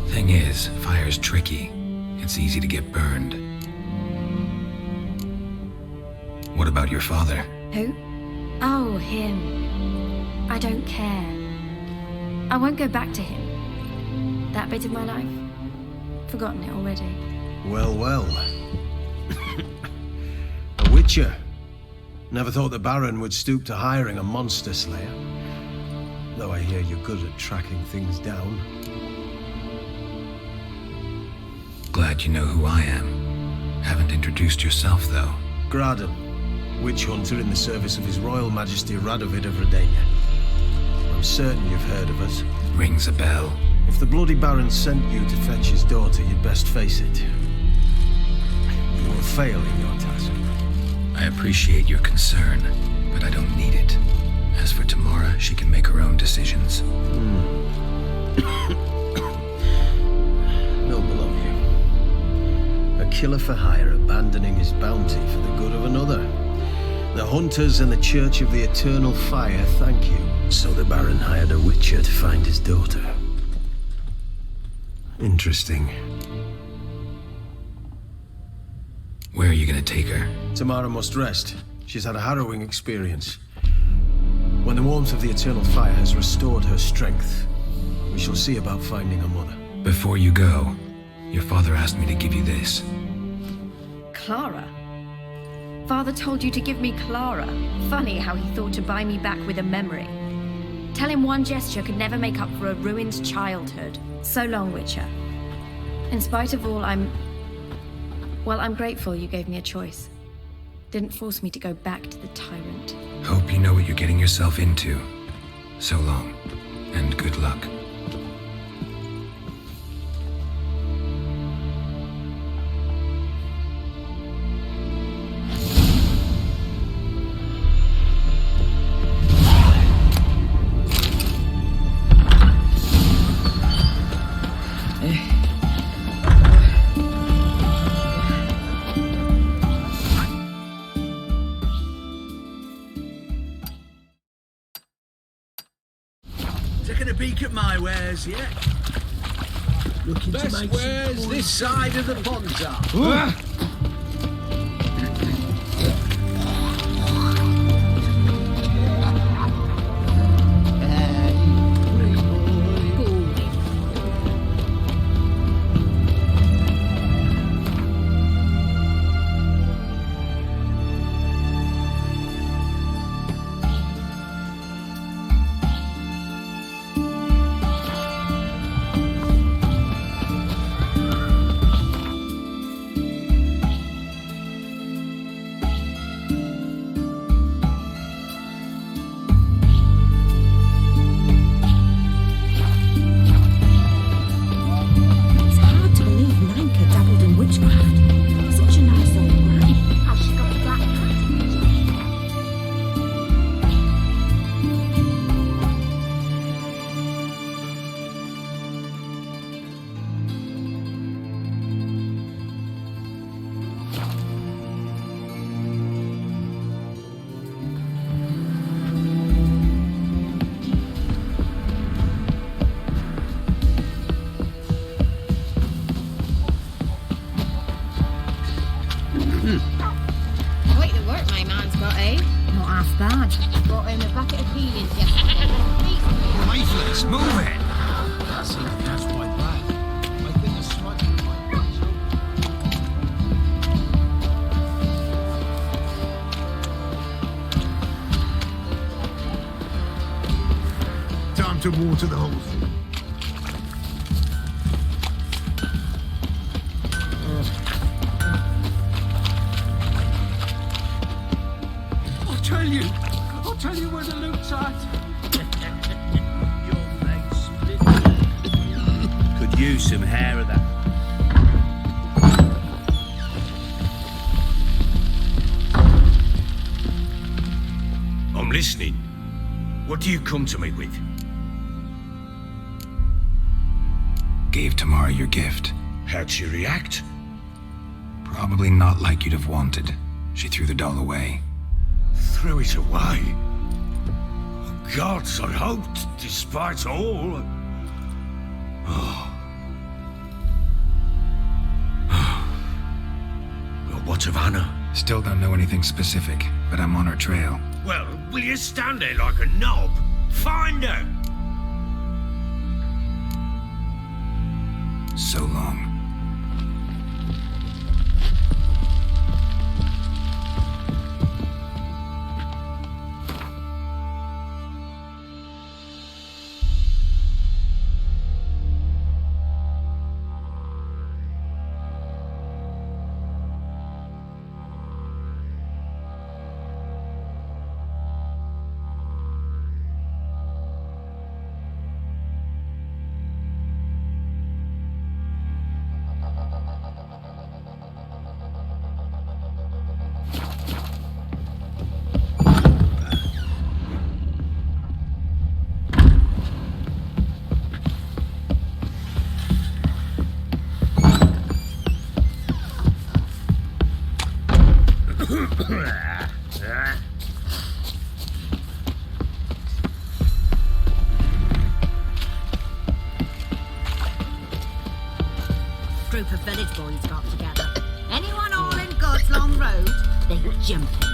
Thing is, fire's tricky. It's easy to get burned. What about your father? Who? Oh, him. I don't care. I won't go back to him. That bit of my life? Forgotten it already. Well, well. A witcher. Never thought the Baron would stoop to hiring a monster slayer. Though I hear you're good at tracking things down. Glad you know who I am. Haven't introduced yourself, though. Graden, witch hunter in the service of His Royal Majesty Radovid of Redania. I'm certain you've heard of us. Rings a bell. If the Bloody Baron sent you to fetch his daughter, you'd best face it. You will fail in your task. I appreciate your concern, but I don't need it. As for Tamara, she can make her own decisions. Noble of you. A killer for hire abandoning his bounty for the good of another. The hunters and the Church of the Eternal Fire thank you. So the Baron hired a witcher to find his daughter. Interesting. Where are you gonna take her? Tamara must rest. She's had a harrowing experience. When the warmth of the Eternal Fire has restored her strength, we shall see about finding her mother. Before you go, your father asked me to give you this. Clara? Father told you to give me Clara. Funny how he thought to buy me back with a memory. Tell him one gesture could never make up for a ruined childhood. So long, Witcher. In spite of all, I'm grateful you gave me a choice. Didn't force me to go back to the tyrant. Hope you know what you're getting yourself into. So long, and good luck. Taking a peek at my wares yet? Looking Best to make wares some this side of the pond. Quite the work my man's got, eh? Not half bad. Brought him a bucket of peelings yesterday. Waiters, move it! That seems that's quite bad. I think a slightly might be Time to water the horse. I'll tell you where the loot's at. Your mate's split. Could use some hair of that. I'm listening. What do you come to me with? Gave Tamara your gift. How'd she react? Probably not like you'd have wanted. She threw the doll away. Threw it away? Oh, gods, I hoped, despite all. Oh. Well, what of Anna? Still don't know anything specific, but I'm on her trail. Well, will you stand there like a knob? Find her! So long. Group of village boys got together. Anyone all in God's Long Road? They jumping.